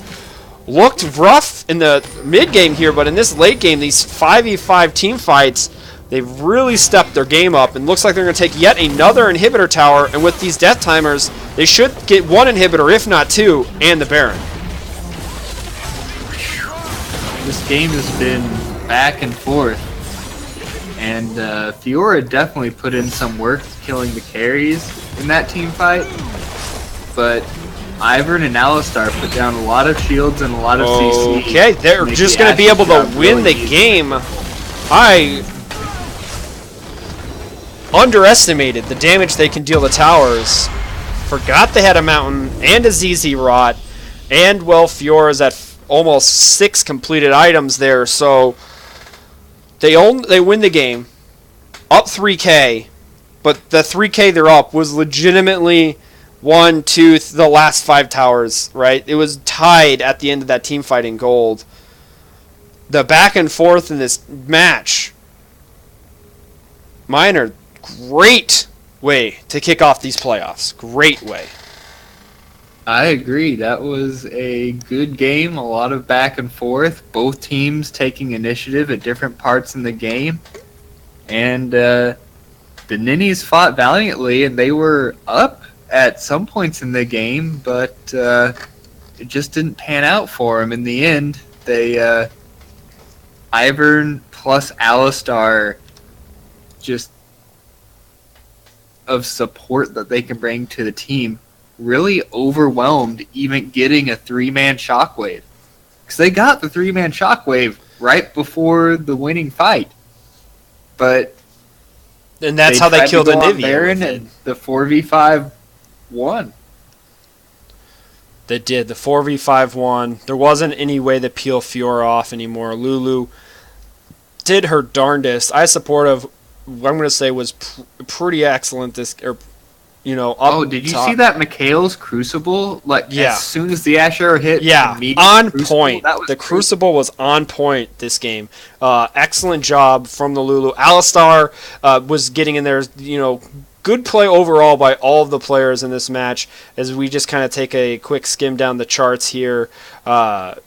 looked rough in the mid game here, but in this late game, these 5v5 team fights, they've really stepped their game up, and looks like they're going to take yet another inhibitor tower, and with these death timers, they should get 1 inhibitor, if not 2, and the Baron. This game has been back and forth, and Fiora definitely put in some work killing the carries in that team fight, but Ivern and Alistar put down a lot of shields and a lot of CC. Okay, they're just going to be able to win the game. I underestimated the damage they can deal to towers. Forgot they had a mountain and a ZZ Rot, and well, Fiora's at almost 6 completed items there, so they win the game, up 3K, but the 3K they're up was legitimately 1, 2, the last 5 towers, right? It was tied at the end of that team fight in gold. the back and forth in this match. Minor, great way to kick off these playoffs. Great way. I agree. That was a good game. A lot of back and forth. Both teams taking initiative at different parts in the game. And the Ninnies fought valiantly, and they were up at some points in the game, but it just didn't pan out for them. In the end, they Ivern plus Alistar, just of support that they can bring to the team, really overwhelmed even getting a 3-man Shockwave. Because they got the 3-man Shockwave right before the winning fight. But and that's how they killed Anivia. And the 4v5 won. They did. The 4v5 won. There wasn't any way to peel Fiora off anymore. Lulu did her darndest. I supportive. What I'm going to say was pretty excellent. Did you see that Mikhail's Crucible? As soon as the Asher hit, on point. The Crucible was on point this game. Excellent job from the Lulu. Alistar was getting in there. Good play overall by all of the players in this match. As we just kind of take a quick skim down the charts here, both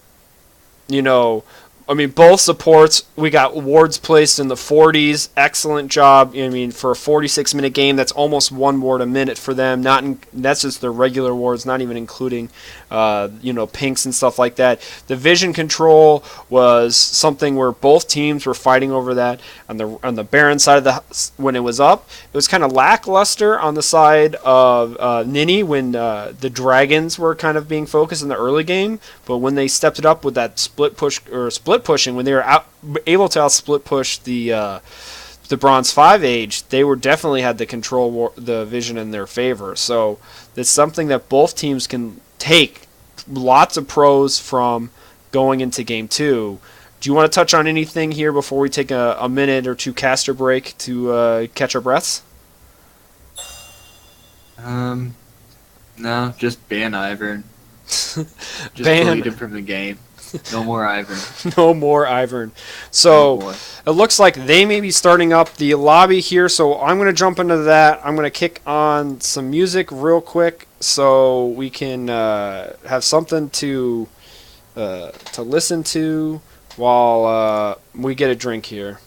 supports, we got wards placed in the 40s. Excellent job. For a 46-minute game, that's almost 1 ward a minute for them. That's just their regular wards, not even including, pinks and stuff like that. The vision control was something where both teams were fighting over that. On the Baron side when it was up, it was kind of lackluster on the side of Ninny when the Dragons were kind of being focused in the early game. But when they stepped it up with that split pushing, when they were able to split push the Bronze 5 age, they were definitely had the control, the vision in their favor. So it's something that both teams can take lots of pros from going into Game 2. Do you want to touch on anything here before we take a minute or two caster break to catch our breaths? No, just ban Ivern. Just delete him from the game. No more Ivern. No more Ivern. So it looks like they may be starting up the lobby here. So I'm going to jump into that. I'm going to kick on some music real quick so we can have something to listen to while we get a drink here.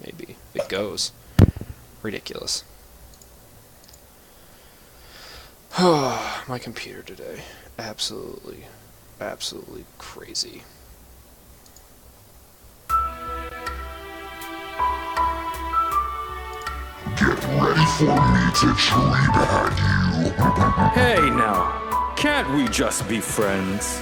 Maybe if it goes. Ridiculous. My computer today. Absolutely crazy. Get ready for me to treebag you. Hey now, can't we just be friends?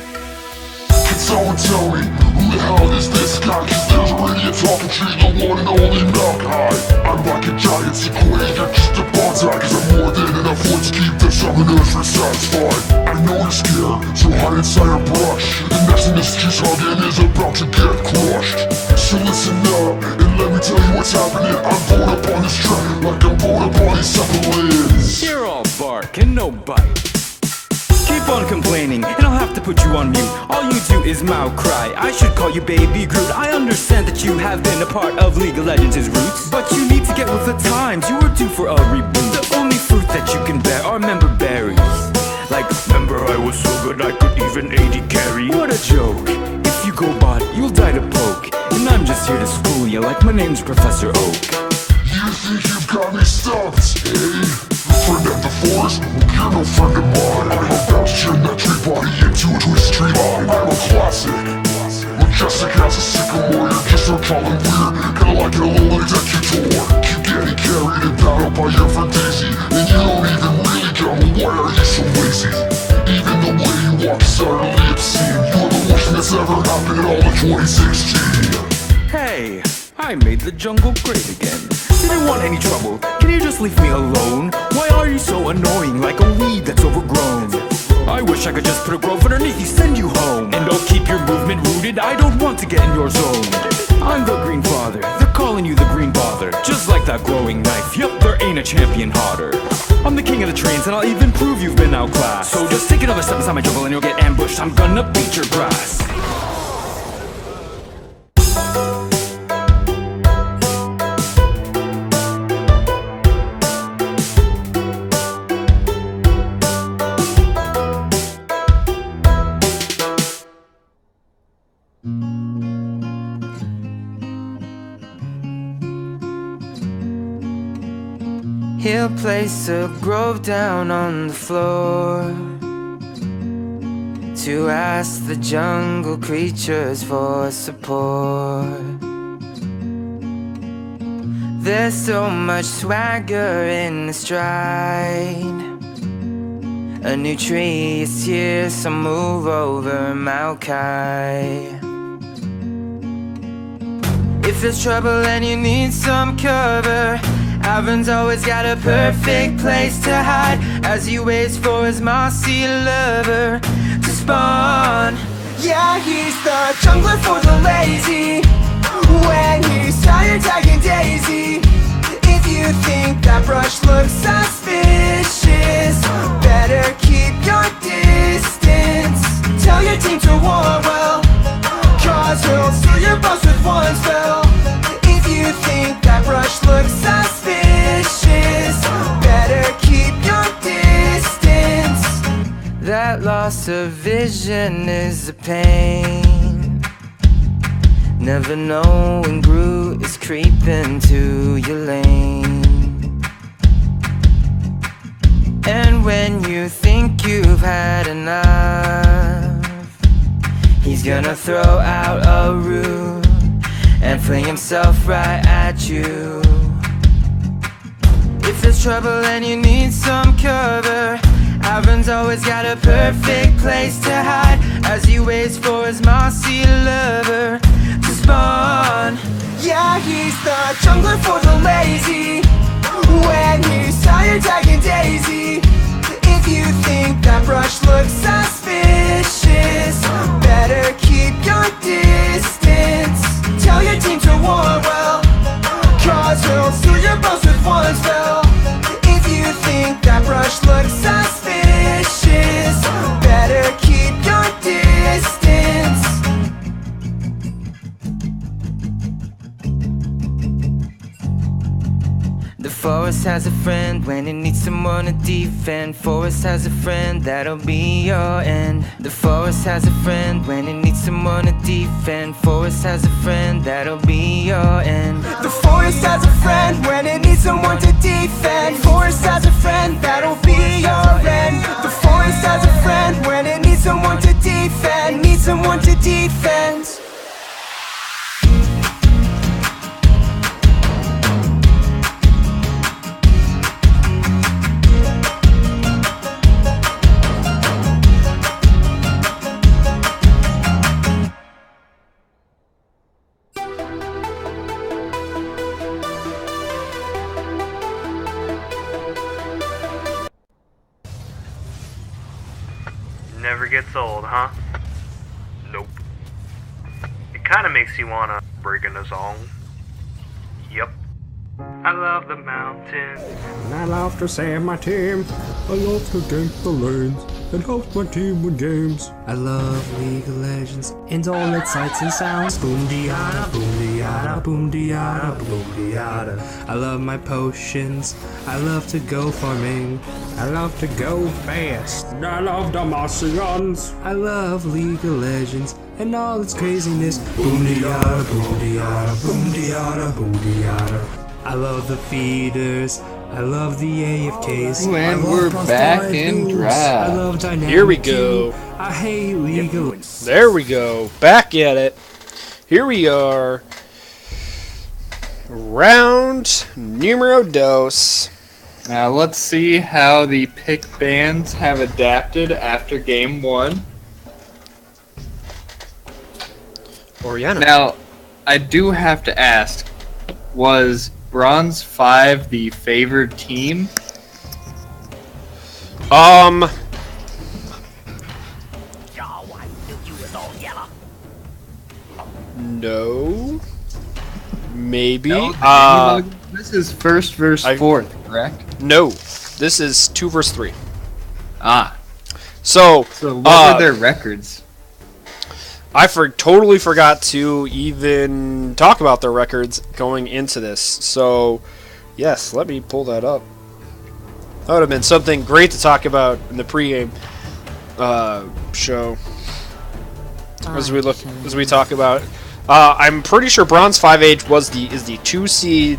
Can someone tell me who the hell is this guy? Cause there's already a talking tree, the one and only Malachi. I'm like a giant sequoia, just a bonsai. Cause I'm more than enough wood to keep the summoners satisfied. I know you're scared, so hide inside a brush. The next thing she's hugging is about to get crushed. So listen up, and let me tell you what's happening. I'm bored up on this track, like I'm bored up on these Zeppelins. You're all bark and no bite. Keep on complaining, and I'll have to put you on mute. All you do is Mao cry. I should call you Baby Groot. I understand that you have been a part of League of Legends' roots, but you need to get with the times. You are due for a reboot. The only fruit that you can bear are member berries. Like, remember I was so good I could even AD carry. What a joke. If you go bot, you'll die to poke. And I'm just here to school you like my name's Professor Oak. You think you've got me stumped, eh? Friend of the forest? You're no friend of mine. I'm about to turn that tree body into a twist tree line. I'm a classic. Majestic as a sycamore. You're just so tall and weird. Kinda like a little executor. Keep getting carried in battle by your friend Daisy. And you don't even really go. Why are you so lazy? Even the way you walk is utterly obscene. You're the worst thing that's ever happened in all of 2016. Hey, I made the jungle great again. Didn't want any trouble, can you just leave me alone? Why are you so annoying, like a weed that's overgrown? I wish I could just put a grove underneath you, send you home. And I'll keep your movement rooted, I don't want to get in your zone. I'm the Green Father, they're calling you the Green Bother. Just like that glowing knife, yep, there ain't a champion hotter. I'm the king of the trains and I'll even prove you've been outclassed. So just take another step inside my jungle and you'll get ambushed. I'm gonna beat your grass. He'll place a grove down on the floor to ask the jungle creatures for support. There's so much swagger in the stride. A new tree is here, so move over, Maokai. If there's trouble and you need some cover, Alvin's always got a perfect place to hide as he waits for his mossy lover to spawn. Yeah, he's the jungler for the lazy. When he's tired tagging Daisy. If you think that brush looks suspicious, better keep your distance. Tell your team to war well, cause he'll steal your boss with one spell. If you think that brush looks suspicious, better keep your distance. That loss of vision is a pain. Never know when Groot is creeping to your lane. And when you think you've had enough, he's gonna throw out a root and fling himself right at you. If there's trouble and you need some cover, Alvin's always got a perfect place to hide as he waits for his mossy lover to spawn. Yeah, he's the jungler for the lazy. When he's tired tagging Daisy. If you think that brush looks suspicious, better keep your distance. Tell your team to war well, cause he'll steal your boss with one spell. If you think that brush looks suspicious, better keep your distance. The forest has a friend when it needs someone to defend. Forest has a friend that'll be your end. The forest has a friend when it needs someone to defend. Forest has a friend that'll be your end. The forest has a friend when it needs someone to defend. Forest has a friend that'll be your end. The forest has a friend when it needs someone to defend. Needs someone to defend. Never gets old, huh? Nope. It kinda makes you wanna break into song. Yep. I love the mountains. And I love to save my team. I love to gank the lanes and help my team win games. I love League of Legends and all its sights and sounds. Boom diada, boom diada, boom diada, boom diada. I love my potions. I love to go farming. I love to go fast. I love Demacians. I love League of Legends and all its craziness. Boom diada, boom diada, boom diada, boom diada. I love the feeders. I love the AFKs. And we're back in draft. I love dynamic. Here we go. I hate League of Legends. There we go. Back at it. Here we are. Round numero dos. Now let's see how the pick bands have adapted after game one. Oriana. Now, I do have to ask, was Bronze 5 the favored team? No. Maybe. No, this is first versus fourth, correct? No, this is 2 versus 3. Ah. So what were their records? I totally forgot to even talk about their records going into this. So, yes, let me pull that up. That would have been something great to talk about in the pregame show. As we talk about, I'm pretty sure Bronze 5H is the 2 seed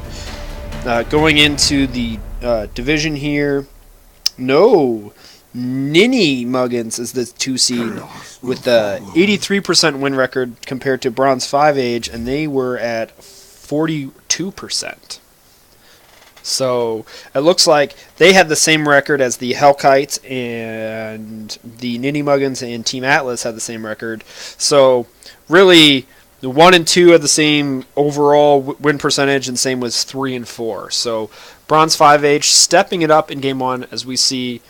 going into the division here. No, NinnyMuggins is the 2 seed with the 83% win record compared to Bronze 5H, and they were at 42%. So it looks like they had the same record as the Hellkites, and the NinnyMuggins and Team Atlas had the same record. So really, the 1 and 2 had the same overall win percentage, and same was 3 and 4. So Bronze 5H stepping it up in Game 1 as we see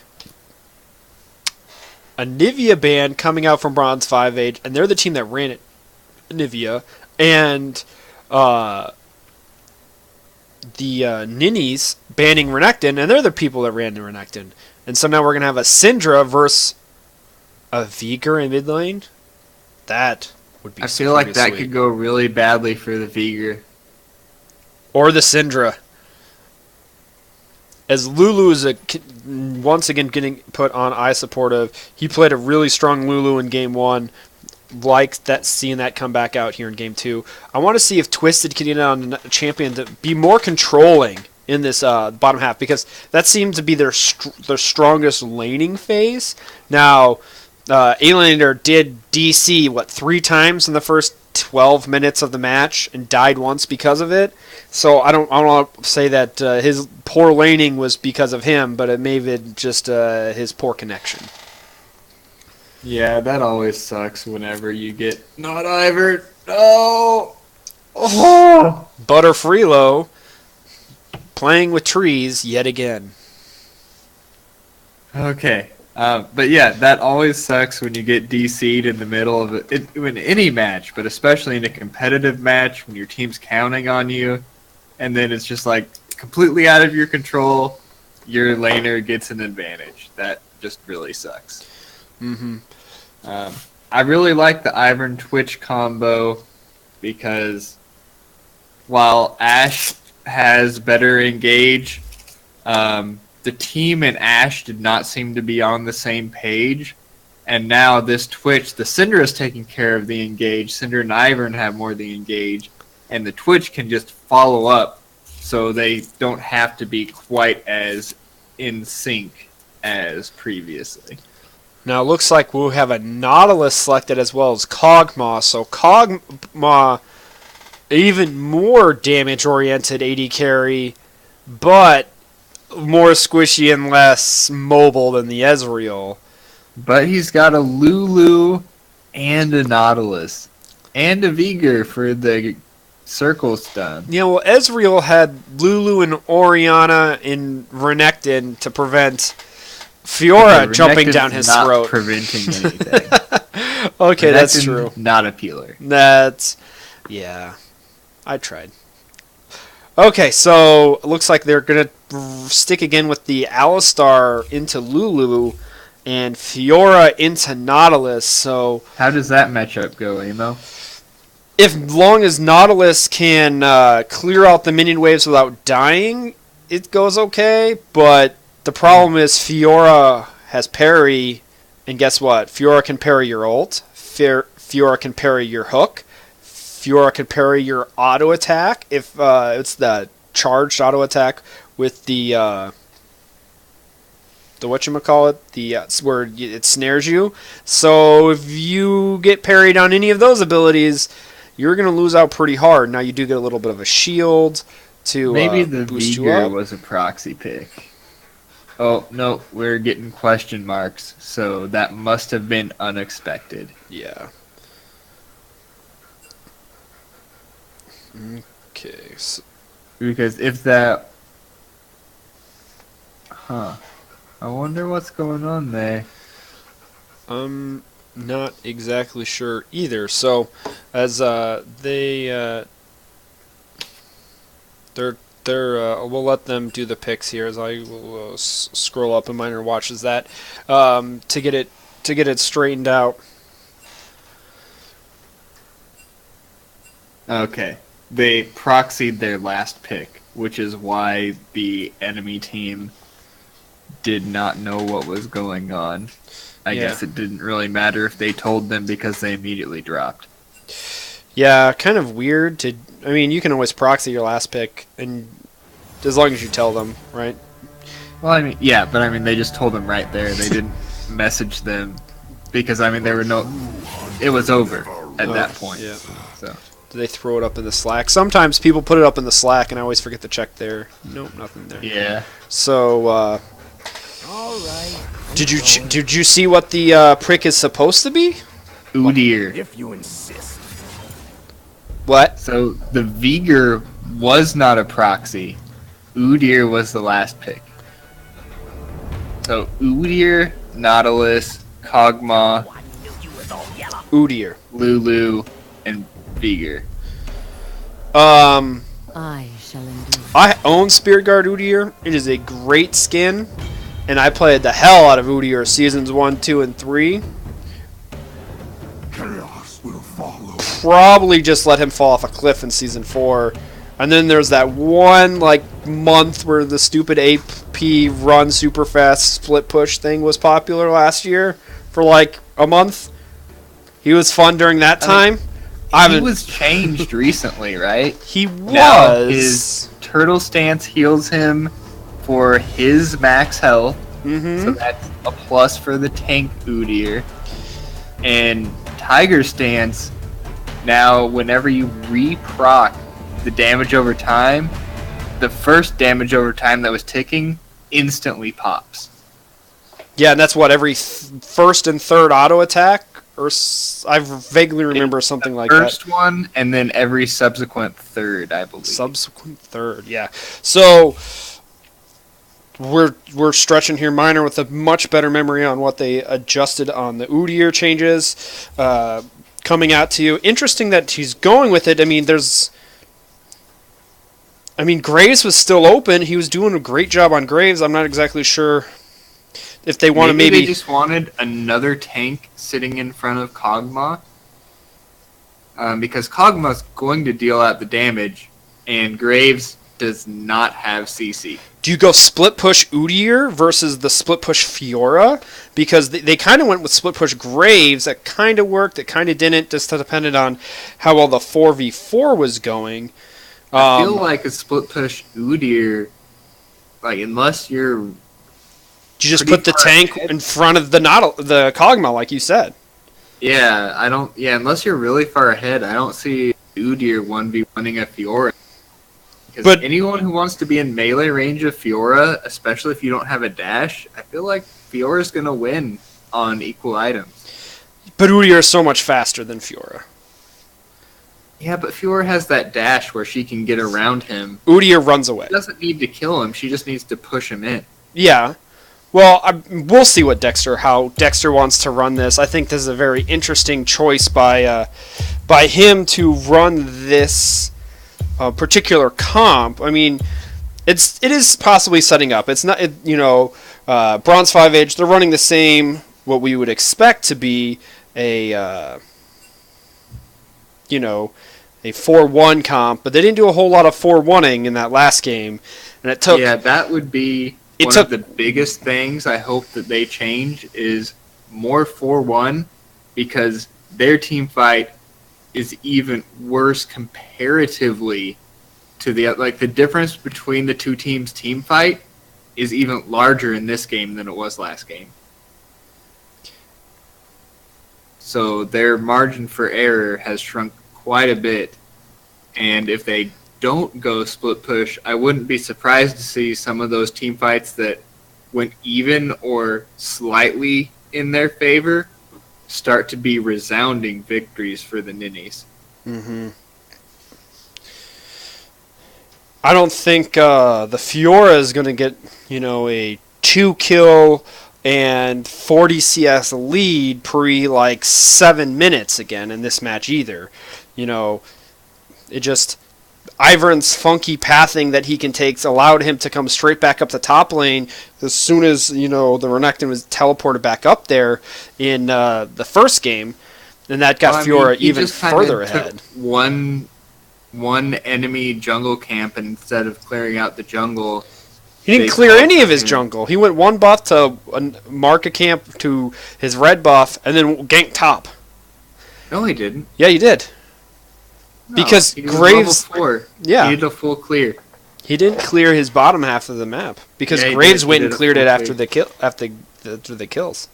a Nivea band coming out from Bronze 5H, and they're the team that ran it, Nivea, and the Ninnies banning Renekton, and they're the people that ran the Renekton. And so now we're going to have a Syndra versus a Veigar in mid lane. That would be I feel like that sweet. could go really badly for the Veigar. Or the Syndra. As Lulu is once again getting put on iSupportive, he played a really strong Lulu in Game 1. Like that, seeing that come back out here in Game 2. I want to see if Twisted can get on a champion to be more controlling in this bottom half, because that seemed to be their strongest laning phase. Now, Alienator did DC 3 times in the first 12 minutes of the match and died once because of it. So I don't want to say that his poor laning was because of him, but it may have been just his poor connection. Yeah, that always sucks whenever you get not Ivor. No. Oh. Butterfreelo playing with trees yet again. Okay. But yeah, that always sucks when you get DC'd in the middle of it in any match, but especially in a competitive match when your team's counting on you, and then it's just like completely out of your control. Your laner gets an advantage. That just really sucks. Mm-hmm. I really like the Ivern Twitch combo because while Ashe has better engage, the team and Ashe did not seem to be on the same page. And now this Twitch, the Syndra is taking care of the engage. Syndra and Ivern have more of the engage. And the Twitch can just follow up so they don't have to be quite as in sync as previously. Now it looks like we'll have a Nautilus selected as well as Kog'Maw. So Kog'Maw, even more damage-oriented AD carry, but more squishy and less mobile than the Ezreal. But he's got a Lulu and a Nautilus and a Veigar for the circle stun. Yeah, well, Ezreal had Lulu and Orianna in Renekton to prevent Fiora jumping down his not throat. Preventing anything. Okay, that's true. Not a peeler. Yeah, I tried. Okay, so it looks like they're going to stick again with the Alistar into Lulu and Fiora into Nautilus. So how does that matchup go, Amo? If long as Nautilus can clear out the minion waves without dying, it goes okay. But the problem is Fiora has parry, and guess what? Fiora can parry your ult. Fiora can parry your hook. Fiora can parry your auto attack if it's the charged auto attack with the whatchamacallit, where it snares you. So if you get parried on any of those abilities, you're going to lose out pretty hard. Now you do get a little bit of a shield to maybe the boost you Veigar up. was a proxy pick. Oh, no, we're getting question marks, so that must have been unexpected. Yeah. Okay. So Because if that... Huh. I wonder what's going on there. I'm not exactly sure either. So, as they... We'll let them do the picks here as I will scroll up and Miner watches that to get it straightened out. Okay. They proxied their last pick, which is why the enemy team did not know what was going on. I guess it didn't really matter if they told them because they immediately dropped. Yeah, kind of weird to. I mean, you can always proxy your last pick, and as long as you tell them, right? Well, I mean, yeah, but I mean, they just told them right there. They didn't message them because I mean, there were no. It was over at that point. Yeah. So. Do they throw it up in the Slack? Sometimes people put it up in the Slack, and I always forget to check there. Nope, nothing there. Yeah. So, All right. did you see what the prick is supposed to be? Udyr. If you insist. What? So the Vigor was not a proxy. Udyr was the last pick. So Udyr, Nautilus, Kog'Maw, Udyr. Lulu, and Vigor. I shall endure. I own Spirit Guard Udyr. It is a great skin, and I played the hell out of Udyr seasons 1, 2, and 3. Chaos will follow. Probably just let him fall off a cliff in season 4. And then there's that one month where the stupid AP run super fast split push thing was popular last year for a month. He was fun during that time. He was changed recently, right? He was. Now his turtle stance heals him for his max health. Mm-hmm. So that's a plus for the tank Udyr. And Tiger stance, now whenever you re-proc the damage over time, the first damage over time that was ticking instantly pops. Yeah, and that's what, every first and third auto attack? I vaguely remember something like that. First one, and then every subsequent third, I believe. Subsequent third, yeah. So we're stretching here, Miner, with a much better memory on what they adjusted on the Udyr changes coming out to you. Interesting that he's going with it. I mean, Graves was still open. He was doing a great job on Graves. I'm not exactly sure if they want to Maybe they just wanted another tank sitting in front of Kog'Maw. Because Kog'Maw's going to deal out the damage, and Graves does not have CC. Do you go split push Udyr versus the split push Fiora? Because they kind of went with split push Graves. That kind of worked. It kind of didn't. Just depended on how well the 4v4 was going. I feel like a split push Udyr, unless you're... You just put the tank in front of the Kog'Maw, like you said. Yeah, unless you're really far ahead, I don't see Udyr 1v1ing a Fiora. Because anyone who wants to be in melee range of Fiora, especially if you don't have a dash, I feel like Fiora's going to win on equal items. But Udyr is so much faster than Fiora. Yeah, but Fiora has that dash where she can get around him. Udyr runs away. She doesn't need to kill him, she just needs to push him in. Yeah. Well, we'll see how Dexter wants to run this. I think this is a very interesting choice by him to run this particular comp. I mean, it is possibly setting up. It's not, Bronze 5 Age. They're running the same, what we would expect to be a 4-1 comp, but they didn't do a whole lot of 4-1ing in that last game, and it took. Yeah, that would be. One of the biggest things I hope that they change is more 4-1, because their team fight is even worse comparatively to the difference between the two teams' team fight is even larger in this game than it was last game. So their margin for error has shrunk quite a bit, and if they don't go split push, I wouldn't be surprised to see some of those team fights that went even or slightly in their favor start to be resounding victories for the Ninnies. Mm-hmm. I don't think the Fiora is going to get, a 2-kill and 40 CS lead pre 7 minutes again in this match either. It just... Ivern's funky pathing that he can take allowed him to come straight back up the top lane as soon as, the Renekton was teleported back up there in the first game, and that got Fiora even further ahead. One enemy jungle camp, and instead of clearing out the jungle, he didn't clear any of his jungle. He went one buff to mark a camp to his red buff, and then ganked top. No, he didn't. Yeah, he did. No, because he was Graves, level 4. Yeah, he did a full clear. He didn't clear his bottom half of the map because Graves went and cleared it after the kills.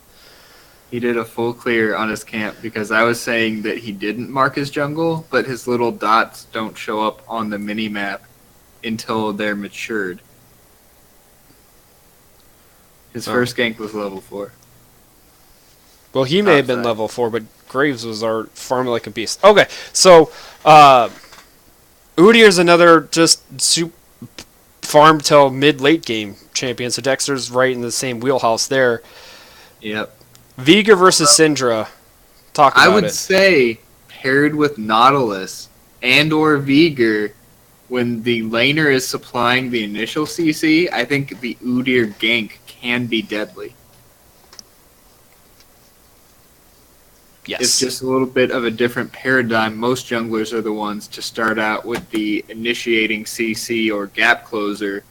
He did a full clear on his camp because I was saying that he didn't mark his jungle, but his little dots don't show up on the mini map until they're matured. His first gank was level 4. Well, he may have been level 4, but Graves was farming like a beast. Okay, so Udyr's another just farm till mid-late game champion, so Dexter's right in the same wheelhouse there. Yep. Veigar versus Syndra. Talk about it. I would say paired with Nautilus and or Veigar, when the laner is supplying the initial CC, I think the Udyr gank can be deadly. Yes. It's just a little bit of a different paradigm. Most junglers are the ones to start out with the initiating CC or gap closer.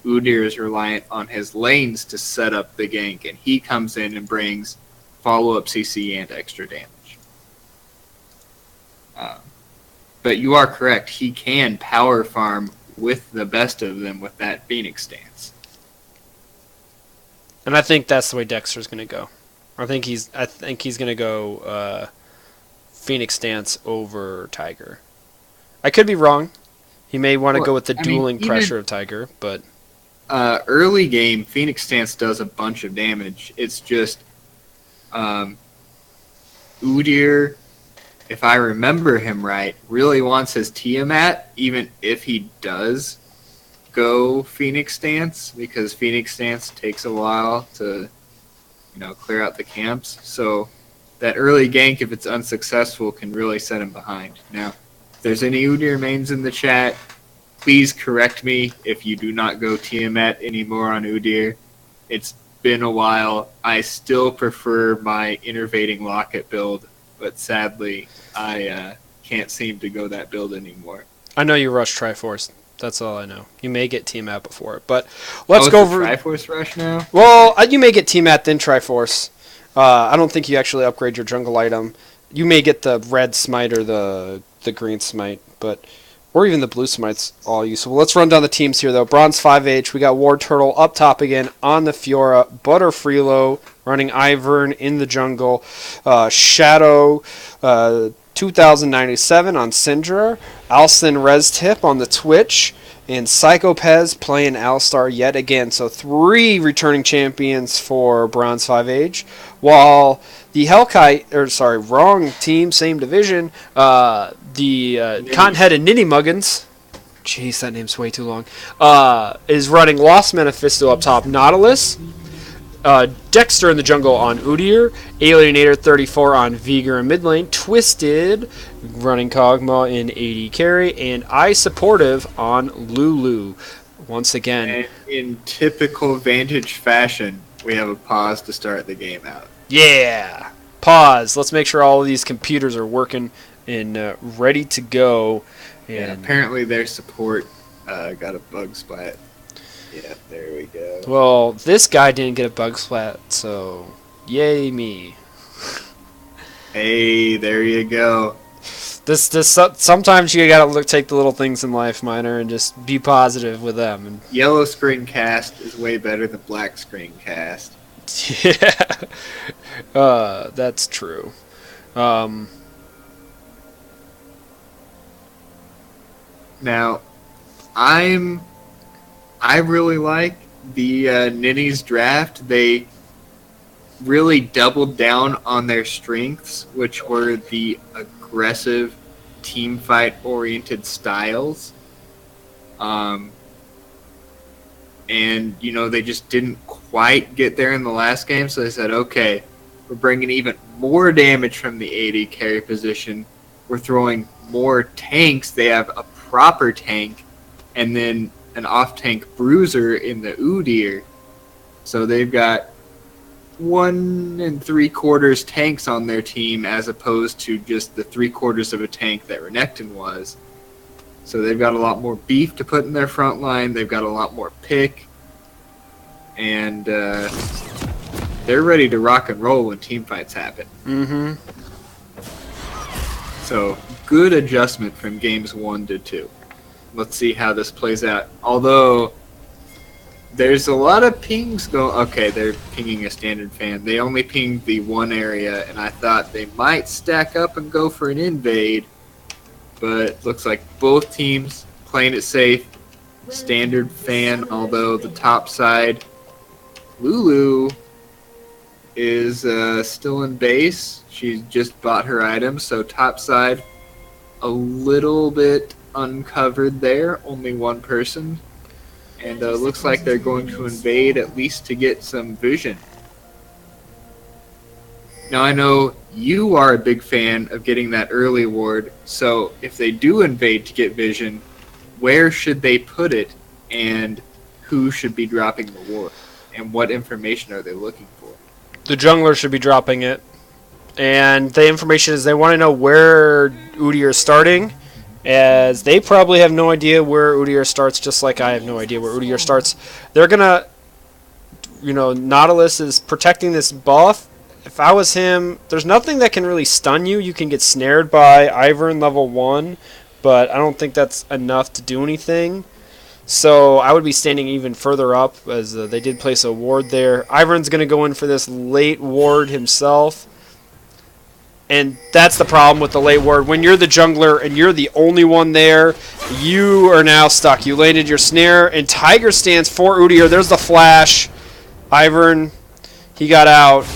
Udyr is reliant on his lanes to set up the gank, and he comes in and brings follow-up CC and extra damage. But you are correct. He can power farm with the best of them with that Phoenix stance. And I think that's the way Dexter's going to go. I think he's going to go Phoenix stance over Tiger. I could be wrong. He may want to go with the dueling pressure of Tiger, but early game Phoenix stance does a bunch of damage. It's just Udyr, if I remember him right, really wants his Tiamat, even if he does go Phoenix stance, because Phoenix stance takes a while to clear out the camps. So that early gank, if it's unsuccessful, can really set him behind. Now, if there's any Udyr mains in the chat, please correct me if you do not go Tiamat anymore on Udyr. It's been a while. I still prefer my innervating locket build, but sadly, I can't seem to go that build anymore. I know you rush Triforce. That's all I know. You may get Tiamat before it, but let's go over Triforce rush now. Well, you may get Tiamat then Triforce. I don't think you actually upgrade your jungle item. You may get the red smite or the green smite, or even the blue smite's all useful. Let's run down the teams here though. Bronze 5H. We got War Turtle up top again on the Fiora. Butter Freelo running Ivern in the jungle. Shadow. 2097 on Syndra, Alcyn Reztip on the Twitch, and Psychopez playing Alistar yet again. So 3 returning champions for Bronze 5Age, while the wrong team, same division, the CottonHeadedNinnyMuggins, jeez, that name's way too long, is running Lost Manifesto up top, Nautilus, Dexter in the jungle on Udyr, Alienator 34 on Veigar in mid lane, Twisted running Kog'Maw in AD carry, and I Supportive on Lulu. Once again, and in typical Vantage fashion, we have a pause to start the game out. Yeah, pause. Let's make sure all of these computers are working and ready to go. And apparently their support got a bug splat. Yeah, there we go. Well, this guy didn't get a bug splat, so yay me. Hey, there you go. This sometimes you gotta take the little things in life, Miner, and just be positive with them. And yellow screen cast is way better than black screen cast. Yeah, that's true. Now, I really like the Ninnies draft. They really doubled down on their strengths, which were the aggressive, team fight oriented styles. And they just didn't quite get there in the last game, so they said, okay, we're bringing even more damage from the AD carry position. We're throwing more tanks. They have a proper tank, and then an off-tank bruiser in the Udyr. So they've got 1 3/4 tanks on their team as opposed to just the 3/4 of a tank that Renekton was. So they've got a lot more beef to put in their front line. They've got a lot more pick. And they're ready to rock and roll when team fights happen. Mm-hmm. So good adjustment from games 1 to 2. Let's see how this plays out. Although there's a lot of pings going. Okay, they're pinging a standard fan. They only pinged the one area, and I thought they might stack up and go for an invade. But looks like both teams playing it safe. Standard fan, although the top side, Lulu is still in base. She just bought her item, so top side a little bit uncovered there. Only one person. And looks like they're going to invade at least to get some vision. Now I know you are a big fan of getting that early ward, so if they do invade to get vision, where should they put it, and who should be dropping the ward, and what information are they looking for? The jungler should be dropping it, and the information is they want to know where Udyr is starting, as they probably have no idea where Udyr starts, just like I have no idea where Udyr starts. They're gonna, Nautilus is protecting this buff. If I was him, there's nothing that can really stun you. You can get snared by Ivern level 1, but I don't think that's enough to do anything. So I would be standing even further up, as they did place a ward there. Ivern's going to go in for this late ward himself. And that's the problem with the late ward. When you're the jungler and you're the only one there, you are now stuck. You landed your snare, and Tiger stands for Udyr. There's the flash. Ivern, he got out.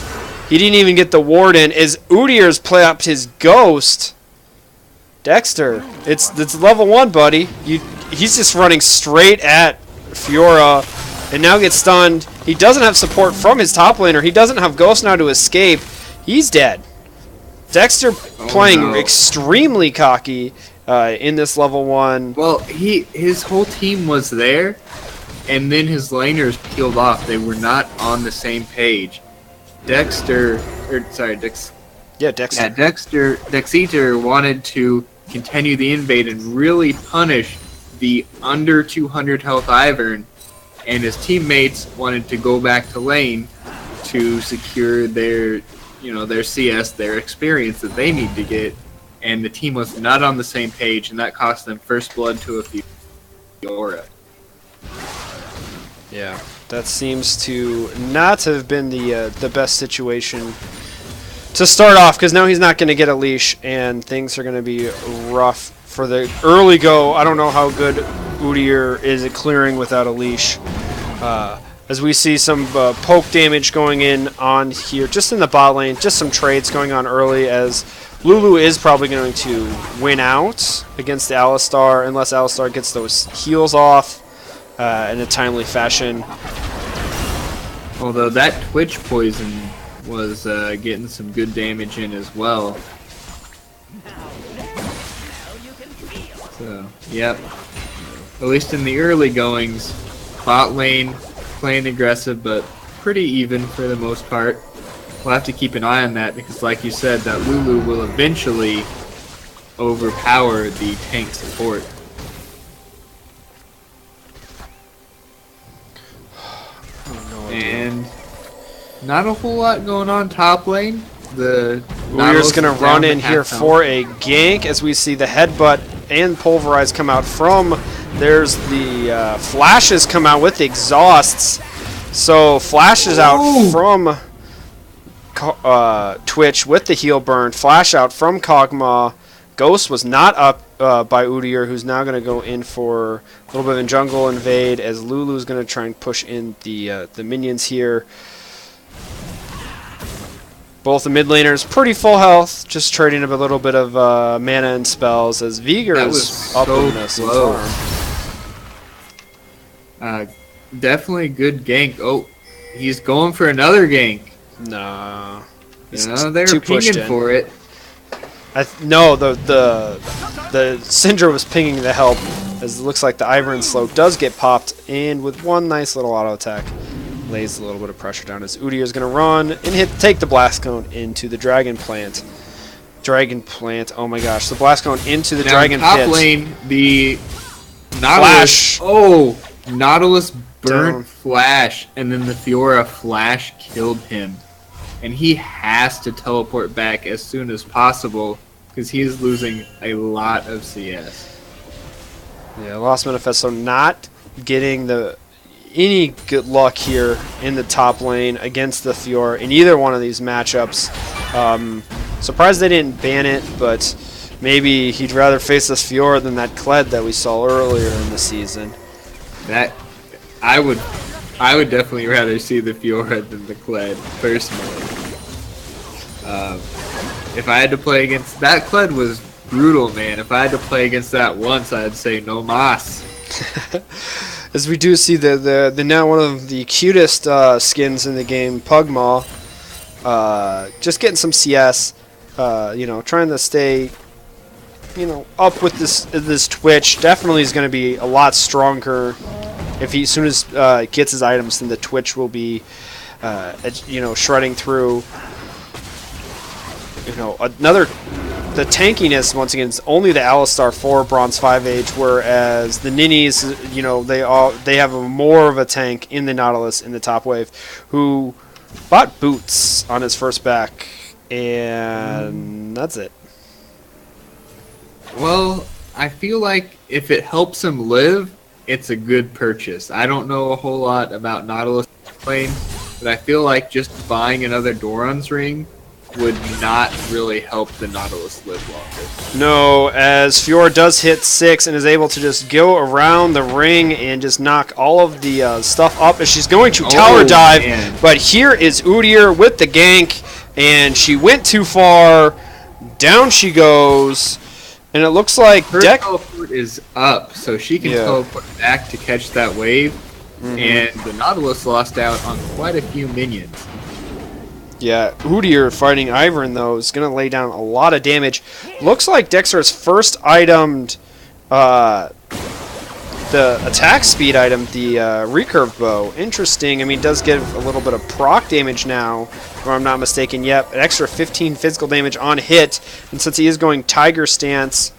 He didn't even get the ward in. As Udyr's play up his ghost, Dexter, it's level 1, buddy. He's just running straight at Fiora, and now gets stunned. He doesn't have support from his top laner. He doesn't have ghost now to escape. He's dead. Dexter playing extremely cocky in this level 1. Well, his whole team was there, and then his laners peeled off. They were not on the same page. Dexter wanted to continue the invade and really punish the under 200 health Ivern, and his teammates wanted to go back to lane to secure their CS, their experience that they need to get, and the team was not on the same page, and that cost them first blood to a Fiora. Yeah, that seems to not have been the best situation to start off, because now he's not going to get a leash, and things are going to be rough for the early go. I don't know how good Udyr is at clearing without a leash. As we see some poke damage going in on here, just in the bot lane, just some trades going on early, as Lulu is probably going to win out against the Alistar, unless Alistar gets those heals off in a timely fashion. Although that Twitch poison was getting some good damage in as well. So, yep. At least in the early goings, bot lane playing aggressive, but pretty even for the most part. We'll have to keep an eye on that, because like you said, that Lulu will eventually overpower the tank support. And not a whole lot going on top lane. We're just going to run in here for a gank, as we see the headbutt and pulverize come out from. There's the flashes come out with exhausts. So flash is out from Twitch with the heal burn. Flash out from Kog'Maw. Ghost was not up by Udyr, who's now going to go in for a little bit of a jungle invade, as Lulu's going to try and push in the minions here. Both the mid laners pretty full health, just trading up a little bit of mana and spells, as Vigor is up in this farm. Definitely good gank. Oh, he's going for another gank. No. They're pinging for it. No, the Syndra was pinging the help, as it looks like the Ivern slow does get popped, and with one nice little auto attack, lays a little bit of pressure down as Udyr is going to run and take the Blast Cone into the Dragon Plant. Oh my gosh, the Blast Cone into the Dragon top Pit. lane, the Flash. Nautilus. Oh, Nautilus burnt Down. Flash, and then the Fiora Flash killed him. And he has to teleport back as soon as possible because he is losing a lot of CS. Yeah, Lost Manifesto not getting any good luck here in the top lane against the Fiora in either one of these matchups. Surprised they didn't ban it, but maybe he'd rather face this Fiora than that Kled that we saw earlier in the season. That I would definitely rather see the Fiora than the Kled, personally. If I had to play against that Kled was brutal, man. If I had to play against that once, I'd say no mas. As we do see the now one of the cutest skins in the game, Pugmaw, just getting some CS, trying to stay, up with this Twitch. Definitely is going to be a lot stronger if he as soon as gets his items. Then the Twitch will be, shredding through. The tankiness once again is only the Alistar 4 Bronze 5 Age, whereas the Ninnies, they have more of a tank in the Nautilus in the top wave, who bought boots on his first back, and that's it. Well, I feel like if it helps him live, it's a good purchase. I don't know a whole lot about Nautilus playing, but I feel like just buying another Doran's ring would not really help the Nautilus live longer. No, as Fiora does hit 6 and is able to just go around the ring and just knock all of the stuff up as she's going to tower dive. Man. But here is Udyr with the gank, and she went too far. Down she goes, and it looks like Her teleport is up, so she can teleport back to catch that wave, and the Nautilus lost out on quite a few minions. Yeah, Udyr fighting Ivern, though, is going to lay down a lot of damage. Looks like Dexter has first itemed the attack speed item, the recurve bow. Interesting. I mean, it does give a little bit of proc damage now, if I'm not mistaken. Yep, an extra 15 physical damage on hit. And since he is going Tiger Stance...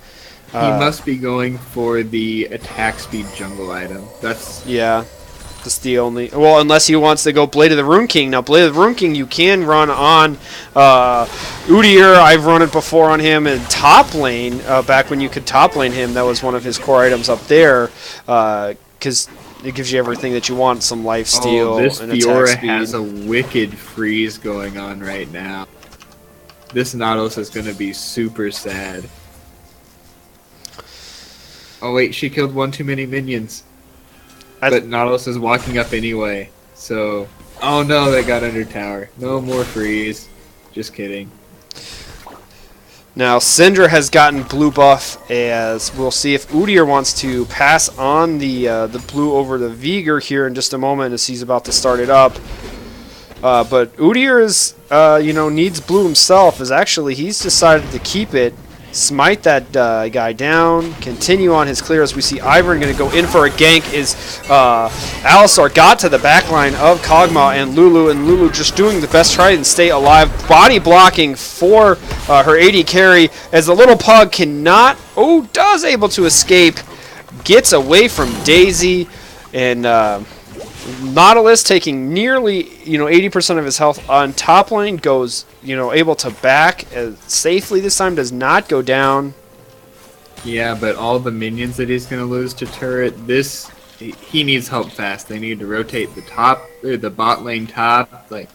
he must be going for the attack speed jungle item. Yeah. That's the only... Well, unless he wants to go Blade of the Rune King. Now, Blade of the Rune King you can run on Udyr. I've run it before on him in top lane. Back when you could top lane him, that was one of his core items up there. Because it gives you everything that you want. Some life steal this and attack Fiora speed. has a wicked freeze going on right now. This Nautilus is going to be super sad. Oh, wait, she killed one too many minions. But Nautilus is walking up anyway, so... Oh no, they got under tower. No more freeze. Just kidding. Now, Syndra has gotten blue buff, as we'll see if Udyr wants to pass on the blue over the Vigor here in just a moment as he's about to start it up. But Udyr is, needs blue himself, as actually he's decided to keep it. Smite that guy down, continue on his clear as we see Ivern going to go in for a gank. Is Alistar got to the back line of Kog'Maw and Lulu just doing the best try and stay alive. Body blocking for her AD carry as the little pug cannot, does able to escape, gets away from Daisy, and Nautilus taking nearly 80% of his health on top lane goes able to back safely this time, does not go down. Yeah, but all the minions that he's going to lose to turret, he needs help fast. They need to rotate the bot lane top. Like,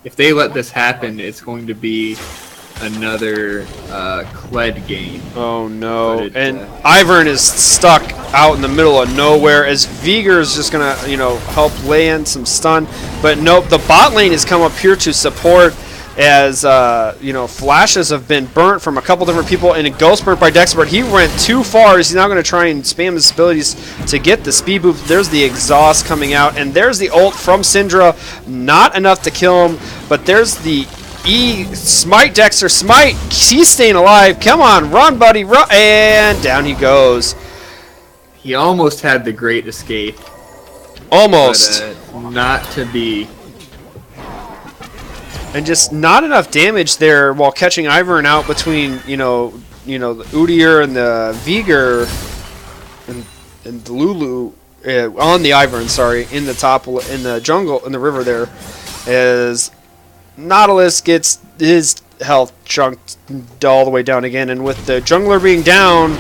if they let this happen, it's going to be another Kled game. Oh no! And Ivern is stuck out in the middle of nowhere as Vigor is just gonna help lay in some stun, but nope. The bot lane has come up here to support as flashes have been burnt from a couple different people, and a ghost burnt by Dexter, but he went too far as he's now going to try and spam his abilities to get the speed boost. There's the exhaust coming out, and there's the ult from Syndra. Not enough to kill him, but there's the Smite Dexter, smite! He's staying alive. Come on, run, buddy, run! And down he goes. He almost had the great escape. Almost. But, not to be. And just not enough damage there while catching Ivern out between, the Udyr and the Vigor and the Lulu on the Ivern, sorry, in the jungle, in the river there, as Nautilus gets his health chunked all the way down again, and with the jungler being down,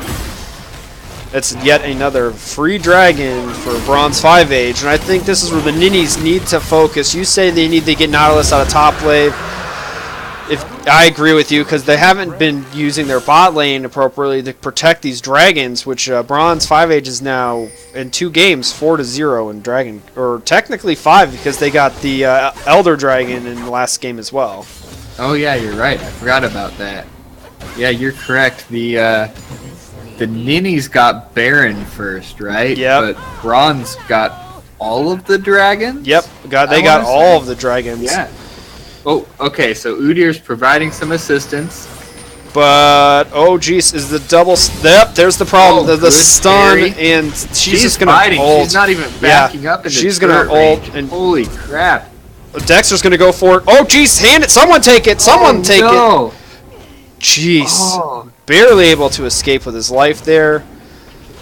it's yet another free dragon for Bronze 5 Age, and I think this is where the Ninnies need to focus. You say they need to get Nautilus out of top wave. I agree with you, because they haven't been using their bot lane appropriately to protect these dragons, which Bronze 5 Age is now in 2 games 4-0 in dragon, or technically 5 because they got the Elder Dragon in the last game as well. Oh yeah, you're right. I forgot about that. Yeah, you're correct. The Ninnies got Baron first, right? Yep. But Bronze got all of the dragons? Yep, they got all of the dragons. Yeah. Oh, okay, so Udyr's providing some assistance. But, oh jeez, is the double step? There's the problem. Oh, the stun, parry. and she's just going fighting. to ult. She's not even backing up in the she's going to ult. And holy crap. Dexter's going to go for it. Oh jeez, hand it. Someone take it. Someone take it. Jeez. Oh. Barely able to escape with his life there.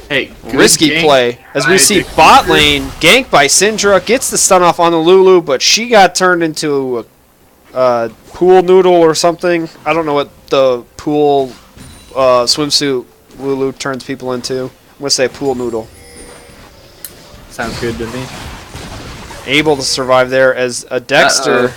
Hey, risky play. As we see bot lane, ganked by Syndra, gets the stun off on the Lulu, but she got turned into a pool noodle or something. I don't know what the pool swimsuit Lulu turns people into. I'm going to say pool noodle. Sounds good to me. Able to survive there as a Dexter.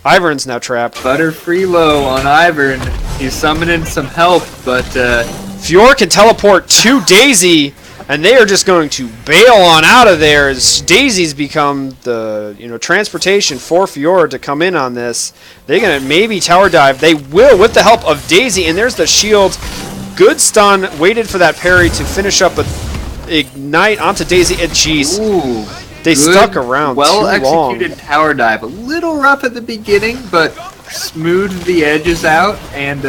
Ivern's now trapped. Butter free low on Ivern. He's summoning some help, but Fiora can teleport to Daisy, and they are just going to bail on out of there as Daisy's become the transportation for Fiora to come in on this. They're gonna maybe tower dive. They will with the help of Daisy, and there's the shield. Good stun. Waited for that parry to finish up a ignite onto Daisy. And jeez, they stuck around well too long. executed tower dive. A little rough at the beginning, but smoothed the edges out and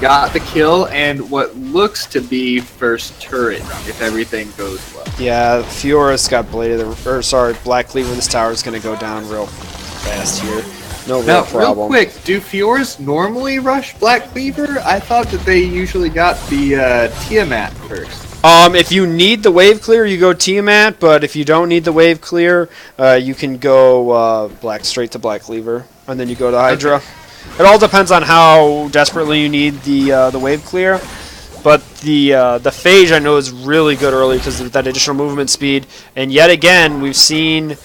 got the kill and what looks to be first turret if everything goes well. Yeah, Fiora's got Black Cleaver. This tower is going to go down real fast here. No real problem. Real quick, do Fioras normally rush Black Cleaver? I thought that they usually got the Tiamat first. If you need the wave clear, you go Tiamat, but if you don't need the wave clear, you can go straight to Black Cleaver, and then you go to Hydra. Okay. It all depends on how desperately you need the wave clear. But the Phage I know is really good early because of that additional movement speed. And yet again, we've seen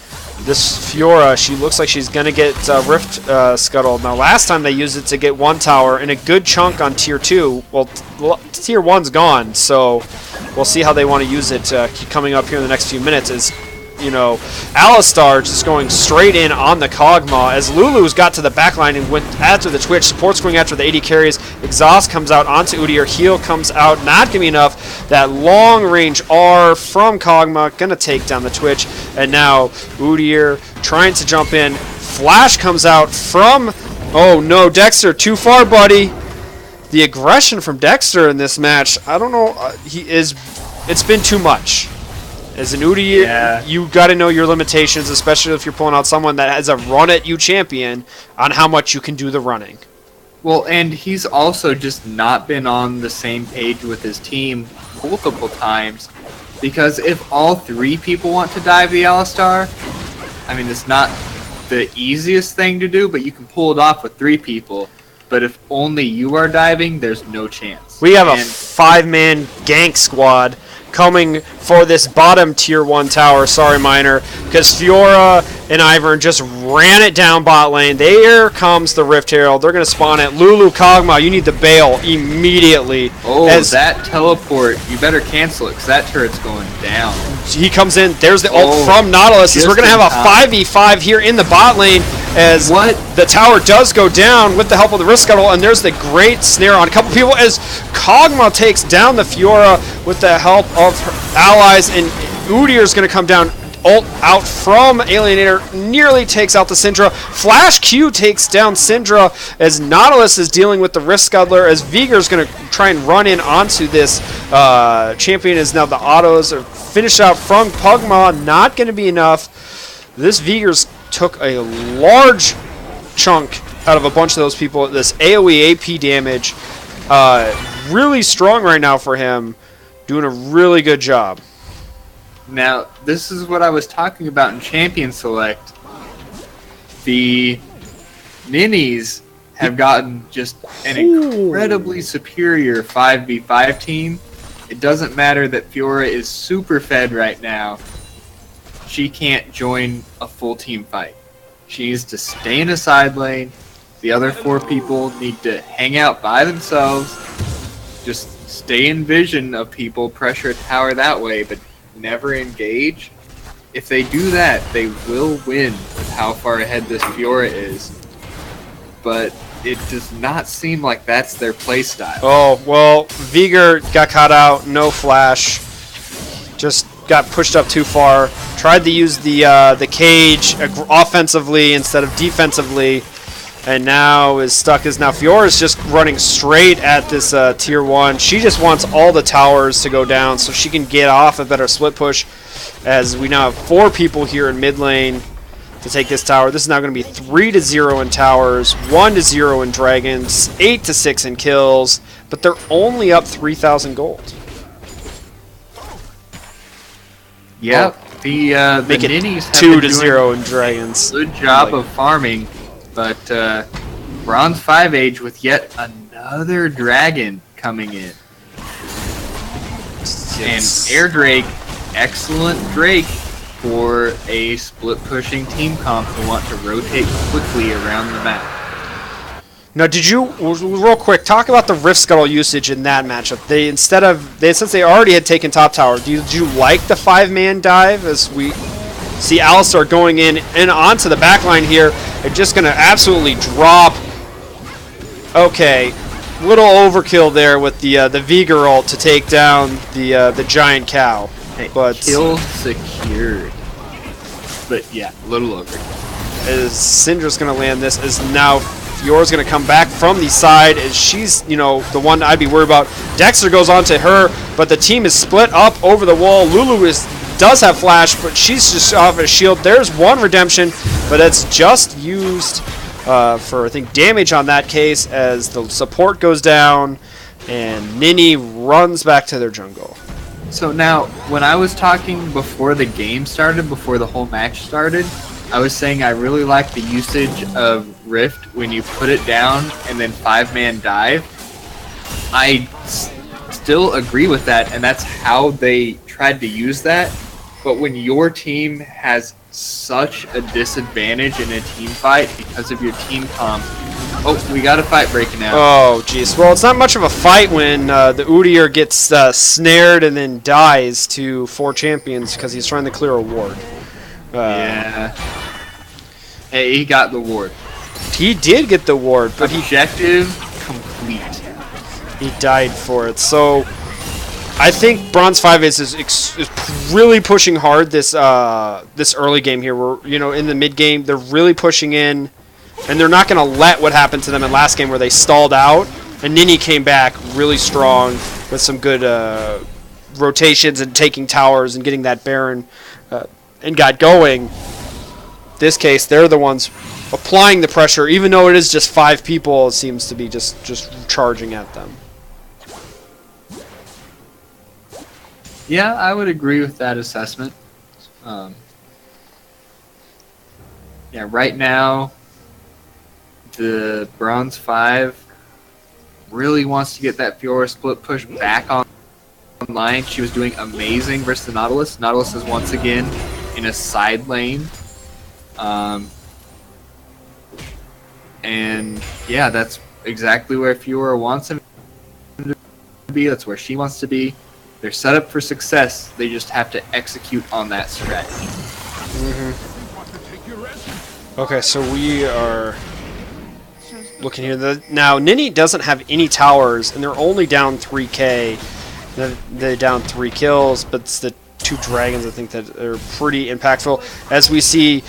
this Fiora. She looks like she's going to get Rift scuttled. Now, last time they used it to get one tower and a good chunk on Tier 2. Well, Tier 1's gone, so we'll see how they want to use it coming up here in the next few minutes. As Alistar just going straight in on the Kog'Maw as Lulu's got to the backline and went after the Twitch. Support's going after the AD carries. Exhaust comes out onto Udyr. Heal comes out. Not going to be enough. That long range R from Kog'Maw going to take down the Twitch. And now Udyr trying to jump in. Flash comes out from... Oh no, Dexter, too far, buddy. The aggression from Dexter in this match, I don't know, it's been too much. As an Udyr, you got to know your limitations, especially if you're pulling out someone that has a run-at-you champion on how much you can do the running. Well, and he's also just not been on the same page with his team multiple times, because if all 3 people want to dive the Alistar, I mean, it's not the easiest thing to do, but you can pull it off with 3 people. But if only you are diving, there's no chance. We have a 5-man gank squad coming for this bottom tier 1 tower. Sorry, Miner, because Fiora and Ivern just ran it down bot lane. There comes the Rift Herald. They're going to spawn it. Lulu, Kog'Maw, you need to bail immediately. Oh, that teleport. You better cancel it because that turret's going down. He comes in. There's the ult from Nautilus. As we're going to have a 5v5 here in the bot lane as the tower does go down with the help of the Rift Scuttle. And there's the great snare on a couple people as Kog'Maw takes down the Fiora with the help of her allies. And Udyr's going to come down ult out from Alienator, nearly takes out the Syndra. Flash Q takes down Syndra as Nautilus is dealing with the Rift Scuttler, as Viger's going to try and run in onto this champion, as now the autos are finished out from Pugma. Not going to be enough. This Viger's took a large chunk out of a bunch of those people. This AoE AP damage, really strong right now for him, doing a really good job. Now, this is what I was talking about in Champion Select. The Ninnies have gotten just an incredibly superior 5v5 team. It doesn't matter that Fiora is super fed right now. She can't join a full team fight. She needs to stay in a side lane. The other 4 people need to hang out by themselves. Just stay in vision of people, pressure a tower that way, but never engage. If they do that, they will win with how far ahead this Fiora is. But it does not seem like that's their playstyle. Oh, well, Viger got caught out, no flash. Just got pushed up too far. Tried to use the cage offensively instead of defensively. And now is stuck as now Fiora's just running straight at this tier 1. She just wants all the towers to go down so she can get off a better split push, as we now have 4 people here in mid lane to take this tower. This is now going to be 3-0 in towers, 1-0 in dragons, 8-6 in kills, but they're only up 3,000 gold. Yeah, the Make it Ninnies have 2-0 in dragons. Good job of farming. But Bronze 5 Age with yet another dragon coming in. And Air Drake, excellent Drake for a split-pushing team comp who want to rotate quickly around the map. Now, did you, real quick, talk about the Rift Scuttle usage in that matchup? Since they already had taken top tower, did you like the 5-man dive, as we see Alistar going in and onto the backline here and just going to absolutely drop? Okay, little overkill there with the Viger ult to take down the giant cow. But kill secured. But yeah, a little overkill. As Syndra's going to land this, as now Fiora's going to come back from the side, as she's, the one I'd be worried about. Dexter goes on to her, but the team is split up over the wall. Lulu does have flash, but she's just off a shield. There's one redemption, but it's just used for, I think, damage on that case, as the support goes down and Ninny runs back to their jungle. So now, when I was talking before the game started, before the whole match started, I was saying I really like the usage of Rift when you put it down and then 5-man dive. I still agree with that, and that's how they tried to use that. But when your team has such a disadvantage in a team fight because of your team comp, oh, we got a fight breaking out. Oh, jeez. Well, it's not much of a fight when the Udyr gets snared and then dies to 4 champions because he's trying to clear a ward. Yeah. Hey, he got the ward. He did get the ward, but objective complete. He died for it. So I think Bronze 5 is really pushing hard this this early game here. Where in the mid game they're really pushing in, and they're not going to let what happened to them in last game where they stalled out. And Ninny came back really strong with some good rotations and taking towers and getting that Baron and got going. This case, they're the ones applying the pressure, even though it is just 5 people. It seems to be just charging at them. Yeah, I would agree with that assessment. Yeah, right now, the Bronze 5 really wants to get that Fiora split push back online. She was doing amazing versus the Nautilus. Nautilus is once again in a side lane. And yeah, that's exactly where Fiora wants him to be. That's where she wants to be. They're set up for success. They just have to execute on that strategy. Mm-hmm. Okay, so we are looking here. Now, Ninny doesn't have any towers, and they're only down 3k. They're down 3 kills, but it's the two dragons, I think, that are pretty impactful. As we see,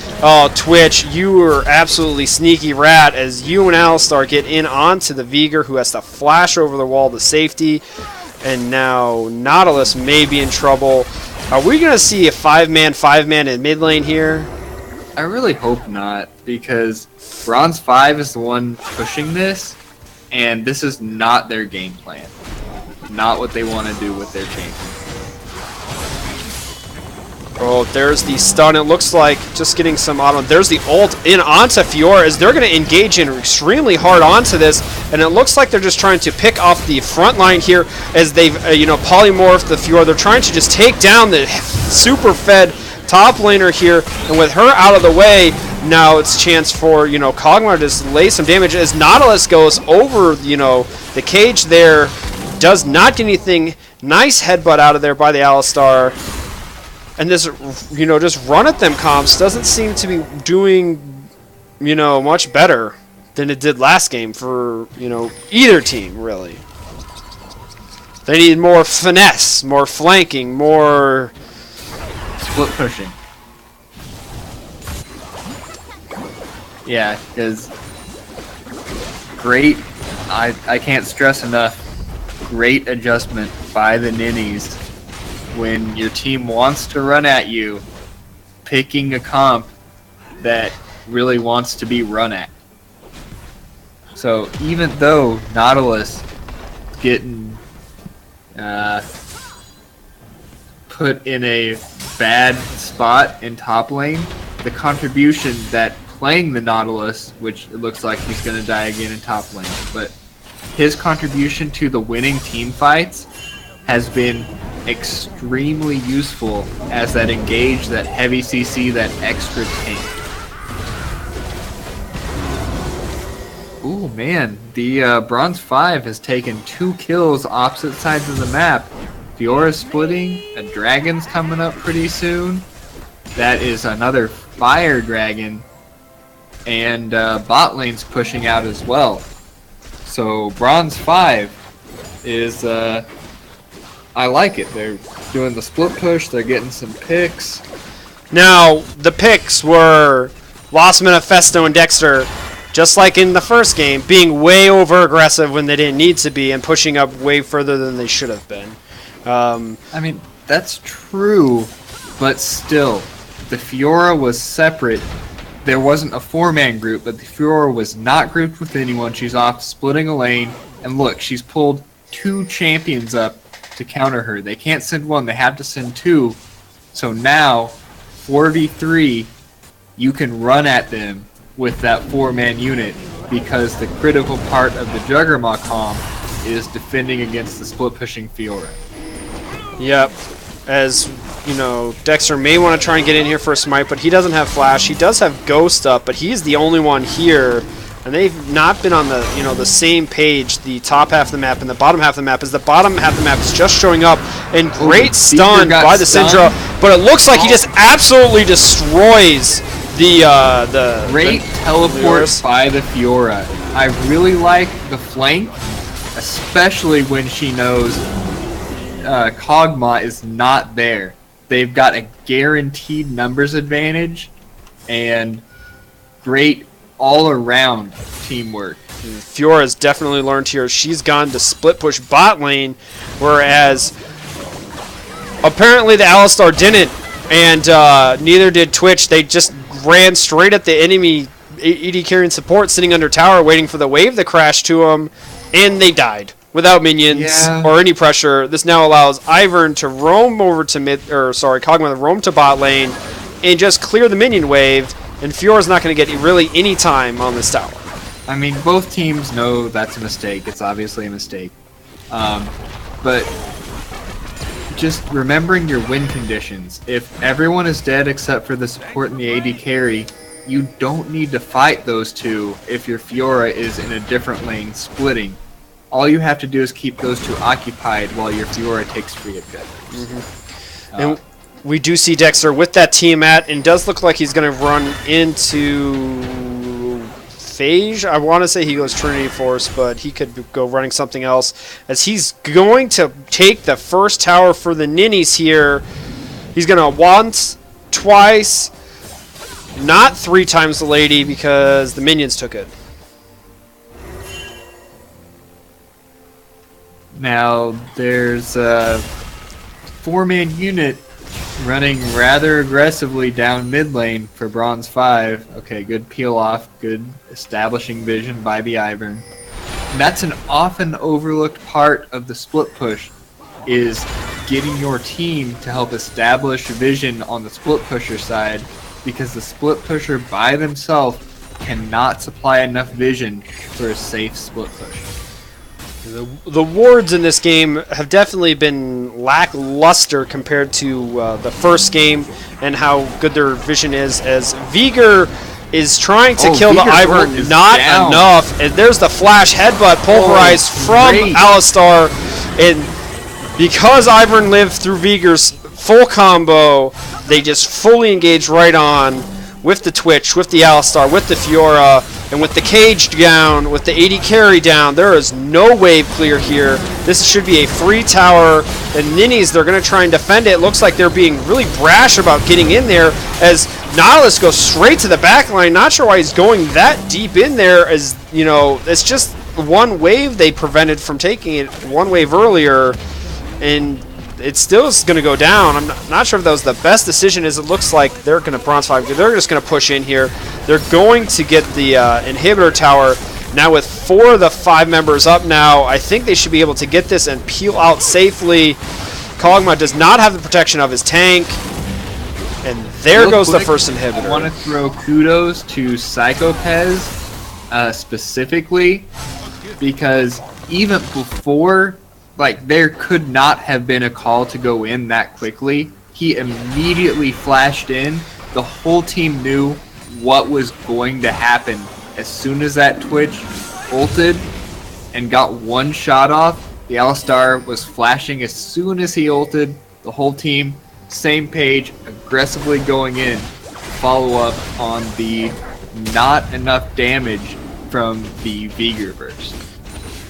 Twitch, you were absolutely sneaky rat as you and Alistar get in onto the Vigor, who has to flash over the wall to safety. And now Nautilus may be in trouble. Are we going to see a 5-man in mid lane here? I really hope not, because Bronze 5 is the one pushing this, and this is not their game plan. Not what they want to do with their champion. Oh, there's the stun. It looks like just getting some auto. There's the ult in onto Fiora as they're going to engage in extremely hard onto this, and it looks like they're just trying to pick off the front line here as they've polymorphed the Fiora. They're trying to just take down the super fed top laner here, and with her out of the way, now it's a chance for Kog'Maw to just lay some damage as Nautilus goes over the cage there, does not get anything. Nice headbutt out of there by the Alistar. And this, just run at them comps doesn't seem to be doing, much better than it did last game for, either team, really. They need more finesse, more flanking, more split pushing. Yeah, because great, I can't stress enough, great adjustment by the Ninnies. When your team wants to run at you, picking a comp that really wants to be run at. So even though Nautilus getting put in a bad spot in top lane, the contribution that playing the Nautilus, which it looks like he's going to die again in top lane, but his contribution to the winning team fights has been extremely useful as that engage, that heavy CC, that extra tank. Ooh man, the Bronze 5 has taken 2 kills opposite sides of the map. Fiora's splitting, a dragon's coming up pretty soon. That is another fire dragon, and bot lane's pushing out as well. So Bronze 5 is I like it. They're doing the split push. They're getting some picks. Now, the picks were Lost Manifesto and Dexter, just like in the first game, being way over aggressive when they didn't need to be and pushing up way further than they should have been. I mean, that's true, but still, the Fiora was separate. There wasn't a 4-man group, but the Fiora was not grouped with anyone. She's off splitting a lane, and look, she's pulled 2 champions up to counter her. They can't send 1, they have to send 2. So now, 4v3, you can run at them with that 4-man unit because the critical part of the Juggernaut comp is defending against the split pushing Fiora. Yep. As, Dexter may want to try and get in here for a smite, but he doesn't have flash. He does have ghost up, but he's the only one here. And they've not been on the, the same page, the top half of the map and the bottom half of the map, as the bottom half of the map is just showing up. And great stun by the Syndra, but it looks like he just absolutely destroys the great teleport by the Fiora. I really like the flank, especially when she knows Kog'Maw is not there. They've got a guaranteed numbers advantage, and great all-around teamwork. Fiora has definitely learned here. She's gone to split push bot lane, whereas apparently the Alistar didn't, and neither did Twitch. They just ran straight at the enemy AD carrying support sitting under tower waiting for the wave to crash to them, and they died without minions or any pressure. This now allows Ivern to roam over to Kog'Maw to roam to bot lane and just clear the minion wave. And Fiora's not going to get really any time on this tower. I mean, both teams know that's a mistake. It's obviously a mistake. But just remembering your win conditions. If everyone is dead except for the support and the AD carry, you don't need to fight those two if your Fiora is in a different lane splitting. All you have to do is keep those two occupied while your Fiora takes free objectives. And we do see Dexter with that Tiamat, and does look like he's going to run into Phage. I want to say he goes Trinity Force, but he could go running something else, as he's going to take the first tower for the Ninnies here. He's going to once, twice, not 3 times the lady because the minions took it. Now, there's a 4-man unit running rather aggressively down mid lane for Bronze 5. Okay, good peel off, good establishing vision by the Ivern. And that's an often overlooked part of the split push, is getting your team to help establish vision on the split pusher side, because the split pusher by themselves cannot supply enough vision for a safe split push. The wards in this game have definitely been lackluster compared to the first game and how good their vision is, as Viger is trying to kill the Ivern, not enough. And there's the flash headbutt pulverized from Alistar. And because Ivern lived through Viger's full combo, they just fully engaged right on with the Twitch, with the Alistar, with the Fiora, and with the cage down, with the AD carry down. There is no wave clear here. This should be a free tower. And Ninnies, they're going to try and defend it. It looks like they're being really brash about getting in there, as Nautilus goes straight to the back line. Not sure why he's going that deep in there, as, you know, it's just one wave they prevented from taking it one wave earlier, and it still is going to go down. I'm not sure if that was the best decision, as it looks like they're going to Bronze 5. They're just going to push in here. They're going to get the inhibitor tower. Now with 4 of the 5 members up now, I think they should be able to get this and peel out safely. Kog'Maw does not have the protection of his tank. And there goes the first inhibitor. I want to throw kudos to Psychopez specifically, because even before, like, there could not have been a call to go in that quickly. He immediately flashed in. The whole team knew what was going to happen. As soon as that Twitch ulted and got one shot off, the Alistar was flashing as soon as he ulted. The whole team, same page, aggressively going in. Follow up on the not enough damage from the Viger burst.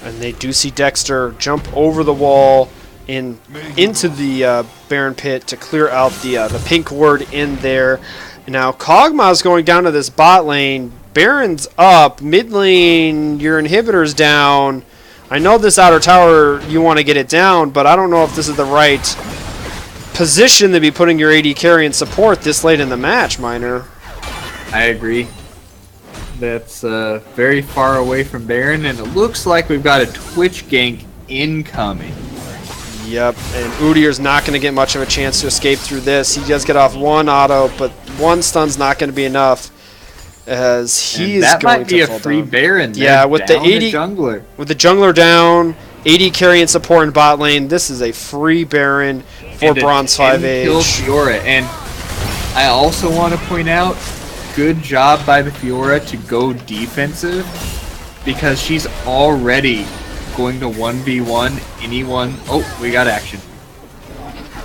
And they do see Dexter jump over the wall and into the Baron pit to clear out the pink ward in there. Now Kog'Maw's going down to this bot lane. Baron's up. Mid lane, your inhibitor's down. I know this outer tower, you want to get it down, but I don't know if this is the right position to be putting your AD carry and support this late in the match, Miner. I agree. That's very far away from Baron, and it looks like we've got a Twitch gank incoming. Yep, and Udyr's not going to get much of a chance to escape through this. He does get off one auto, but one stun's not going to be enough, as he is going to fall down. That might be a free Baron. Yeah, with the AD jungler. With the jungler down, AD carry and support in bot lane, this is a free Baron for Bronze 5 age. Kill Fiora, and I also want to point out, good job by the Fiora to go defensive, because she's already going to 1v1 anyone. Oh, we got action.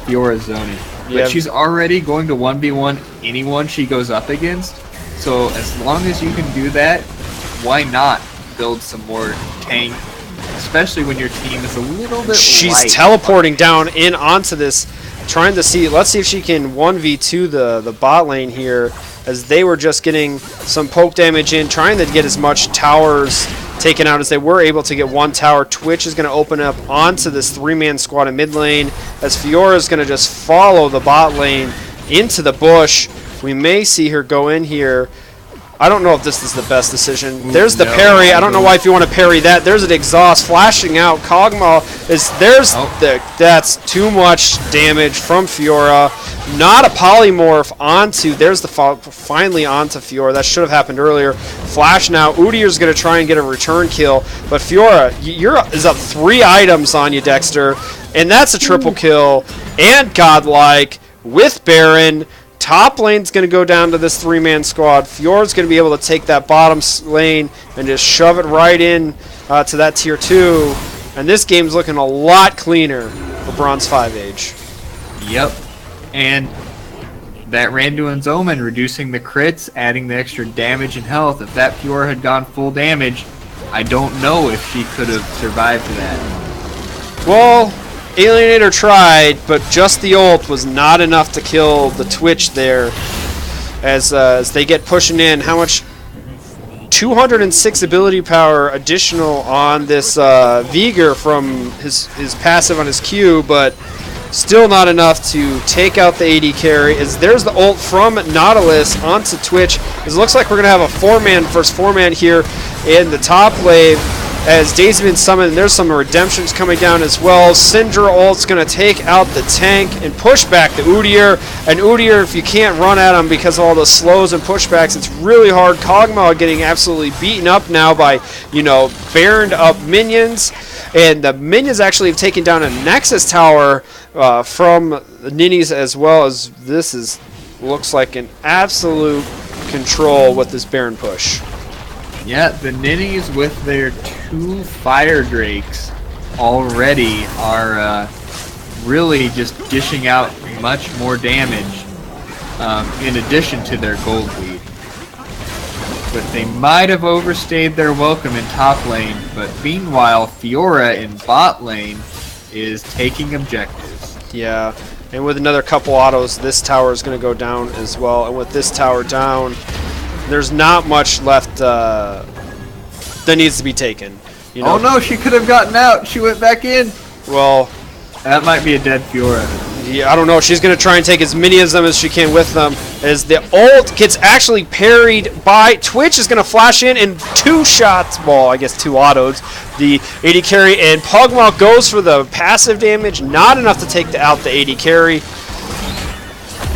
Fiora zoning. But she's already going to 1v1 anyone she goes up against. So as long as you can do that, why not build some more tank, especially when your team is a little bit She's light. Teleporting down in onto this, trying to see, let's see if she can 1v2 the bot lane here, as they were just getting some poke damage in, trying to get as much towers taken out as they were able to get one tower. Twitch is going to open up onto this 3-man squad in mid lane, as Fiora is going to just follow the bot lane into the bush. We may see her go in here. I don't know if this is the best decision. There's the parry. I don't know why if you want to parry that. There's an exhaust flashing out. Kog'Maw is that's too much damage from Fiora. Not a polymorph onto. There's the finally onto Fiora. That should have happened earlier. Flash now. Udyr's going to try and get a return kill, but Fiora is up 3 items on you, Dexter, and that's a triple kill and godlike with Baron. Top lane's going to go down to this 3-man squad. Fiora's going to be able to take that bottom lane and just shove it right in to that tier 2. And this game's looking a lot cleaner for Bronze 5 age. Yep. And that Randuin's Omen reducing the crits, adding the extra damage and health. If that Fiora had gone full damage, I don't know if she could have survived that. Well, Alienator tried, but just the ult was not enough to kill the Twitch there. As they get pushing in, how much? 206 ability power additional on this Veigar from his passive on his Q, but still not enough to take out the AD carry. As there's the ult from Nautilus onto Twitch. It looks like we're going to have a 4-man versus 4-man here in the top wave. As Daisy been summoned, and there's some redemptions coming down as well. Syndra ult's going to take out the tank and push back the Udyr. And Udyr, if you can't run at him because of all the slows and pushbacks, it's really hard. Kog'Maw getting absolutely beaten up now by, Baroned up minions. And the minions actually have taken down a Nexus tower from the Ninnies as well, as this looks like an absolute control with this Baron push. Yeah, the Ninnies with their 2 Fire Drakes already are really just dishing out much more damage in addition to their gold lead. But they might have overstayed their welcome in top lane, but meanwhile Fiora in bot lane is taking objectives. Yeah, and with another couple autos, this tower is going to go down as well. And with this tower down, there's not much left that needs to be taken. Oh no, she could have gotten out. She went back in. Well, that might be a dead Fiora. Yeah, I don't know. She's going to try and take as many of them as she can with them. As the ult gets actually parried by Twitch, is going to flash in and 2 shots. Well, I guess 2 autos. The AD carry, and Pogmok goes for the passive damage. Not enough to take out the AD carry.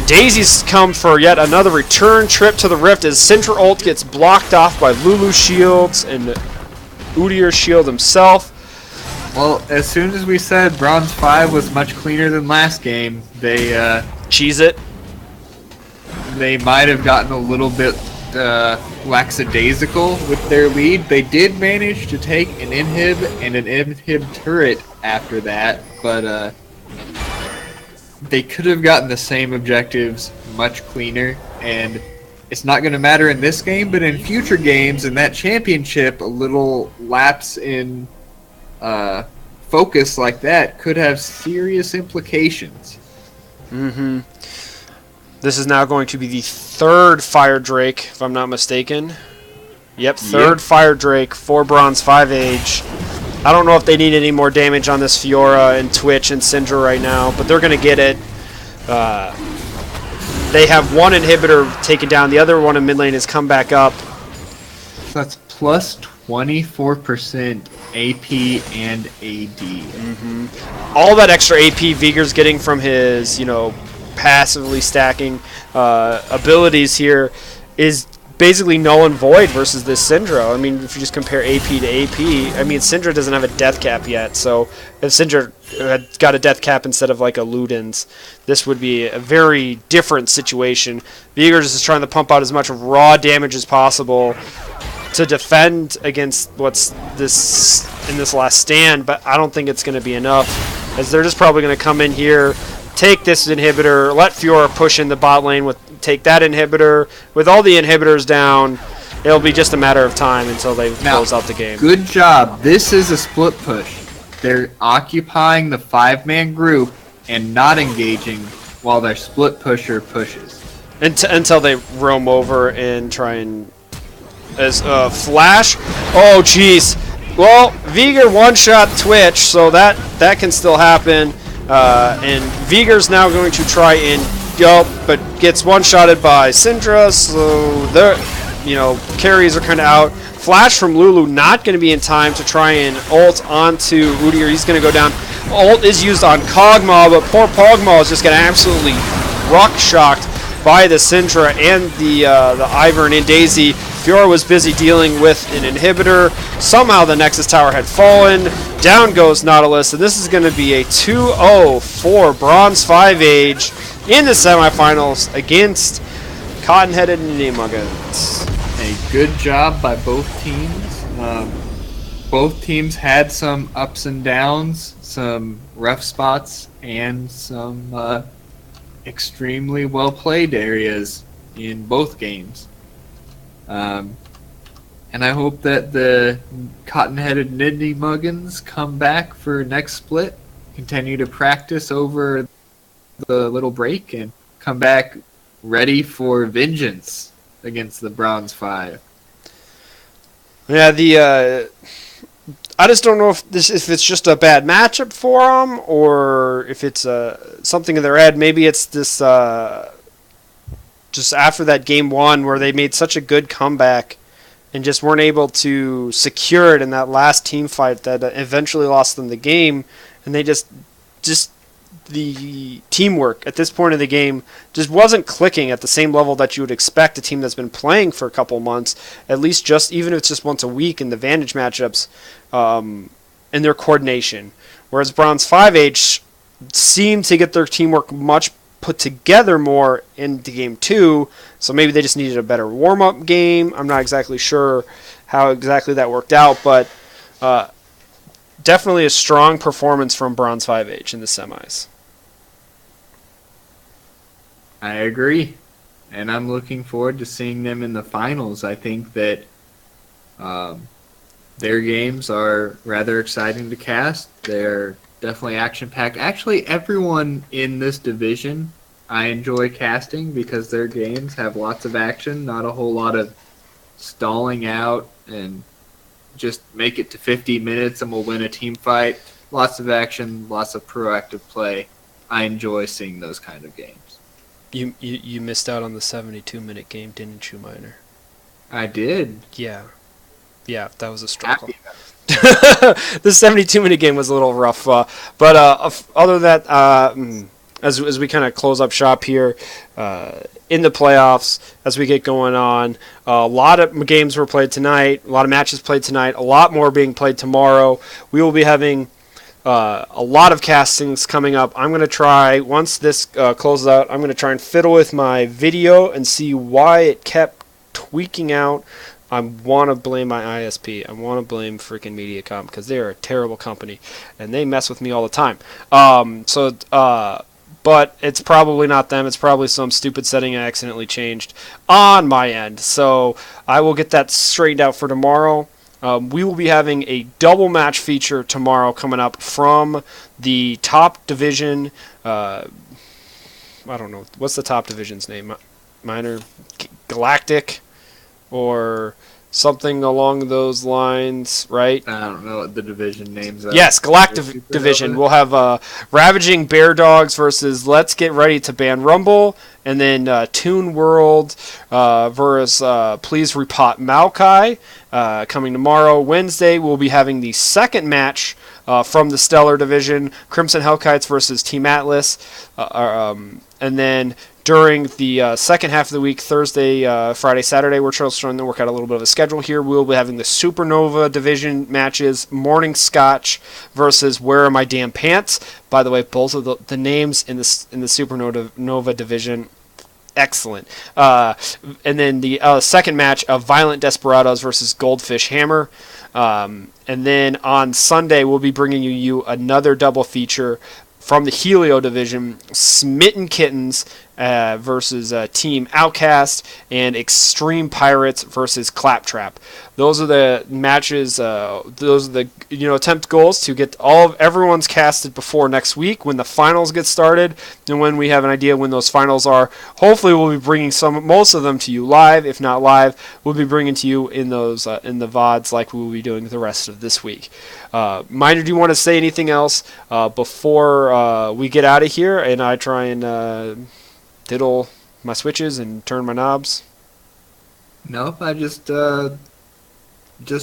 Daisy's come for yet another return trip to the Rift as Syndra ult gets blocked off by Lulu shields and Udyr shield himself. Well, as soon as we said Bronze 5 was much cleaner than last game, they cheese it. They might have gotten a little bit lackadaisical with their lead. They did manage to take an inhib and an inhib turret after that, but they could have gotten the same objectives much cleaner, and it's not going to matter in this game, but in future games in that championship, a little lapse in focus like that could have serious implications. This is now going to be the 3rd Fire Drake, if I'm not mistaken. Yep, 3rd Fire Drake for Bronze 5 Age. I don't know if they need any more damage on this Fiora and Twitch and Syndra right now, but they're going to get it. They have 1 inhibitor taken down. The other one in mid lane has come back up. So that's plus 24% AP and AD. All that extra AP Veigar's getting from his, passively stacking abilities here is basically null and void versus this Syndra. I mean, if you just compare AP to AP, I mean, Syndra doesn't have a death cap yet, so if Syndra had got a death cap instead of like a Luden's, this would be a very different situation. Veigar's is trying to pump out as much raw damage as possible to defend against what's this in this last stand, but I don't think it's going to be enough, as they're just probably going to come in here, take this inhibitor, let Fiora push in the bot lane, take that inhibitor. With all the inhibitors down, it'll be just a matter of time until they close out the game. Good job. This is a split push. They're occupying the 5-man group and not engaging while their split pusher pushes. Until they roam over and try and... As Flash... Oh, jeez. Well, Veigar one-shot Twitch, so that can still happen. And Veigar's now going to try and go, but gets one-shotted by Syndra, so the carries are kind of out. Flash from Lulu not going to be in time to try and ult onto Udyr. He's going to go down. Ult is used on Kog'Maw, but poor Kog'Maw is just getting absolutely rock-shocked by the Syndra and the Ivern and Daisy. Fiora was busy dealing with an inhibitor. Somehow the Nexus Tower had fallen. Down goes Nautilus, and this is going to be a 2-0 for Bronze 5 Age in the semifinals against CottonHeadedNinnyMuggins. A good job by both teams. Both teams had some ups and downs, some rough spots, and some extremely well-played areas in both games. And I hope that the CottonHeadedNinnyMuggins come back for next split continue to practice over the little break and come back ready for vengeance against the Browns 5. Yeah, I just don't know if it's just a bad matchup for them or if it's something in their head. Maybe it's this just after that game 1 where they made such a good comeback and just weren't able to secure it in that last team fight that eventually lost them the game, and they just the teamwork at this point of the game just wasn't clicking at the same level that you would expect a team that's been playing for a couple months, at least just even if it's just once a week in the Vantage matchups, in their coordination. Whereas Browns 5H seemed to get their teamwork much put together more in the game 2, so maybe they just needed a better warm-up game. I'm not exactly sure how exactly that worked out, but definitely a strong performance from Browns 5H in the semis. I agree, and I'm looking forward to seeing them in the finals. I think that their games are rather exciting to cast. They're definitely action-packed. Actually, everyone in this division I enjoy casting because their games have lots of action, not a whole lot of stalling out and just make it to 50 minutes and we'll win a team fight. Lots of action, lots of proactive play. I enjoy seeing those kind of games. You missed out on the 72-minute game, didn't you, Miner? I did. Yeah, that was a struggle. The 72-minute game was a little rough, but other than that, as we kind of close up shop here in the playoffs, as we get going on, a lot of games were played tonight, a lot of matches played tonight, a lot more being played tomorrow. We will be having a lot of castings coming up. I'm going to try, once this closes out, I'm going to try and fiddle with my video and see why it kept tweaking out. I want to blame my ISP. I want to blame freaking MediaCom because they are a terrible company and they mess with me all the time. But it's probably not them. It's probably some stupid setting I accidentally changed on my end. So I will get that straightened out for tomorrow. We will be having a double match feature tomorrow coming up from the top division. I don't know. What's the top division's name? Minor Galactic or something along those lines, right? I don't know what the division names are. Yes, Galactic Division. We'll have Ravaging Bear Dogs versus Let's Get Ready to Ban Rumble, and then Toon World versus Please Repot Maokai coming tomorrow. Wednesday, we'll be having the second match from the Stellar Division, Crimson Hellkites versus Team Atlas, and then during the second half of the week, Thursday, Friday, Saturday, we're trying to work out a little bit of a schedule here. We'll be having the Supernova Division matches, Morning Scotch versus Where Are My Damn Pants? By the way, both of the names in the Supernova Division, excellent. And then the second match of Violent Desperados versus Goldfish Hammer. And then on Sunday, we'll be bringing you another double feature from the Helio Division, Smitten Kittens versus Team Outcast, and Extreme Pirates versus Claptrap. Those are the matches. Those are the attempt goals to get everyone's casted before next week when the finals get started, and when we have an idea when those finals are. Hopefully, we'll be bringing most of them to you live. If not live, we'll be bringing to you in those in the VODs like we will be doing the rest of this week. Miner, do you want to say anything else before we get out of here and I try and diddle my switches and turn my knobs? Nope, I just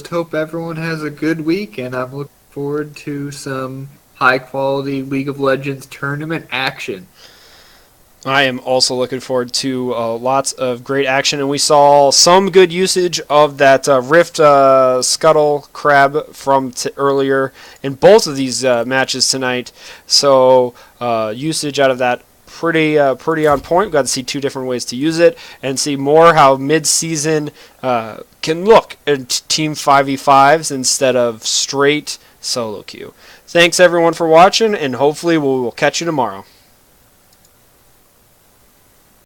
hope everyone has a good week, and I'm looking forward to some high-quality League of Legends tournament action. I am also looking forward to lots of great action, and we saw some good usage of that Rift Scuttle Crab from earlier in both of these matches tonight. So usage out of that pretty on point. We got to see two different ways to use it and see more how mid-season can look at Team 5v5s instead of straight solo queue. Thanks everyone for watching, and hopefully we'll catch you tomorrow.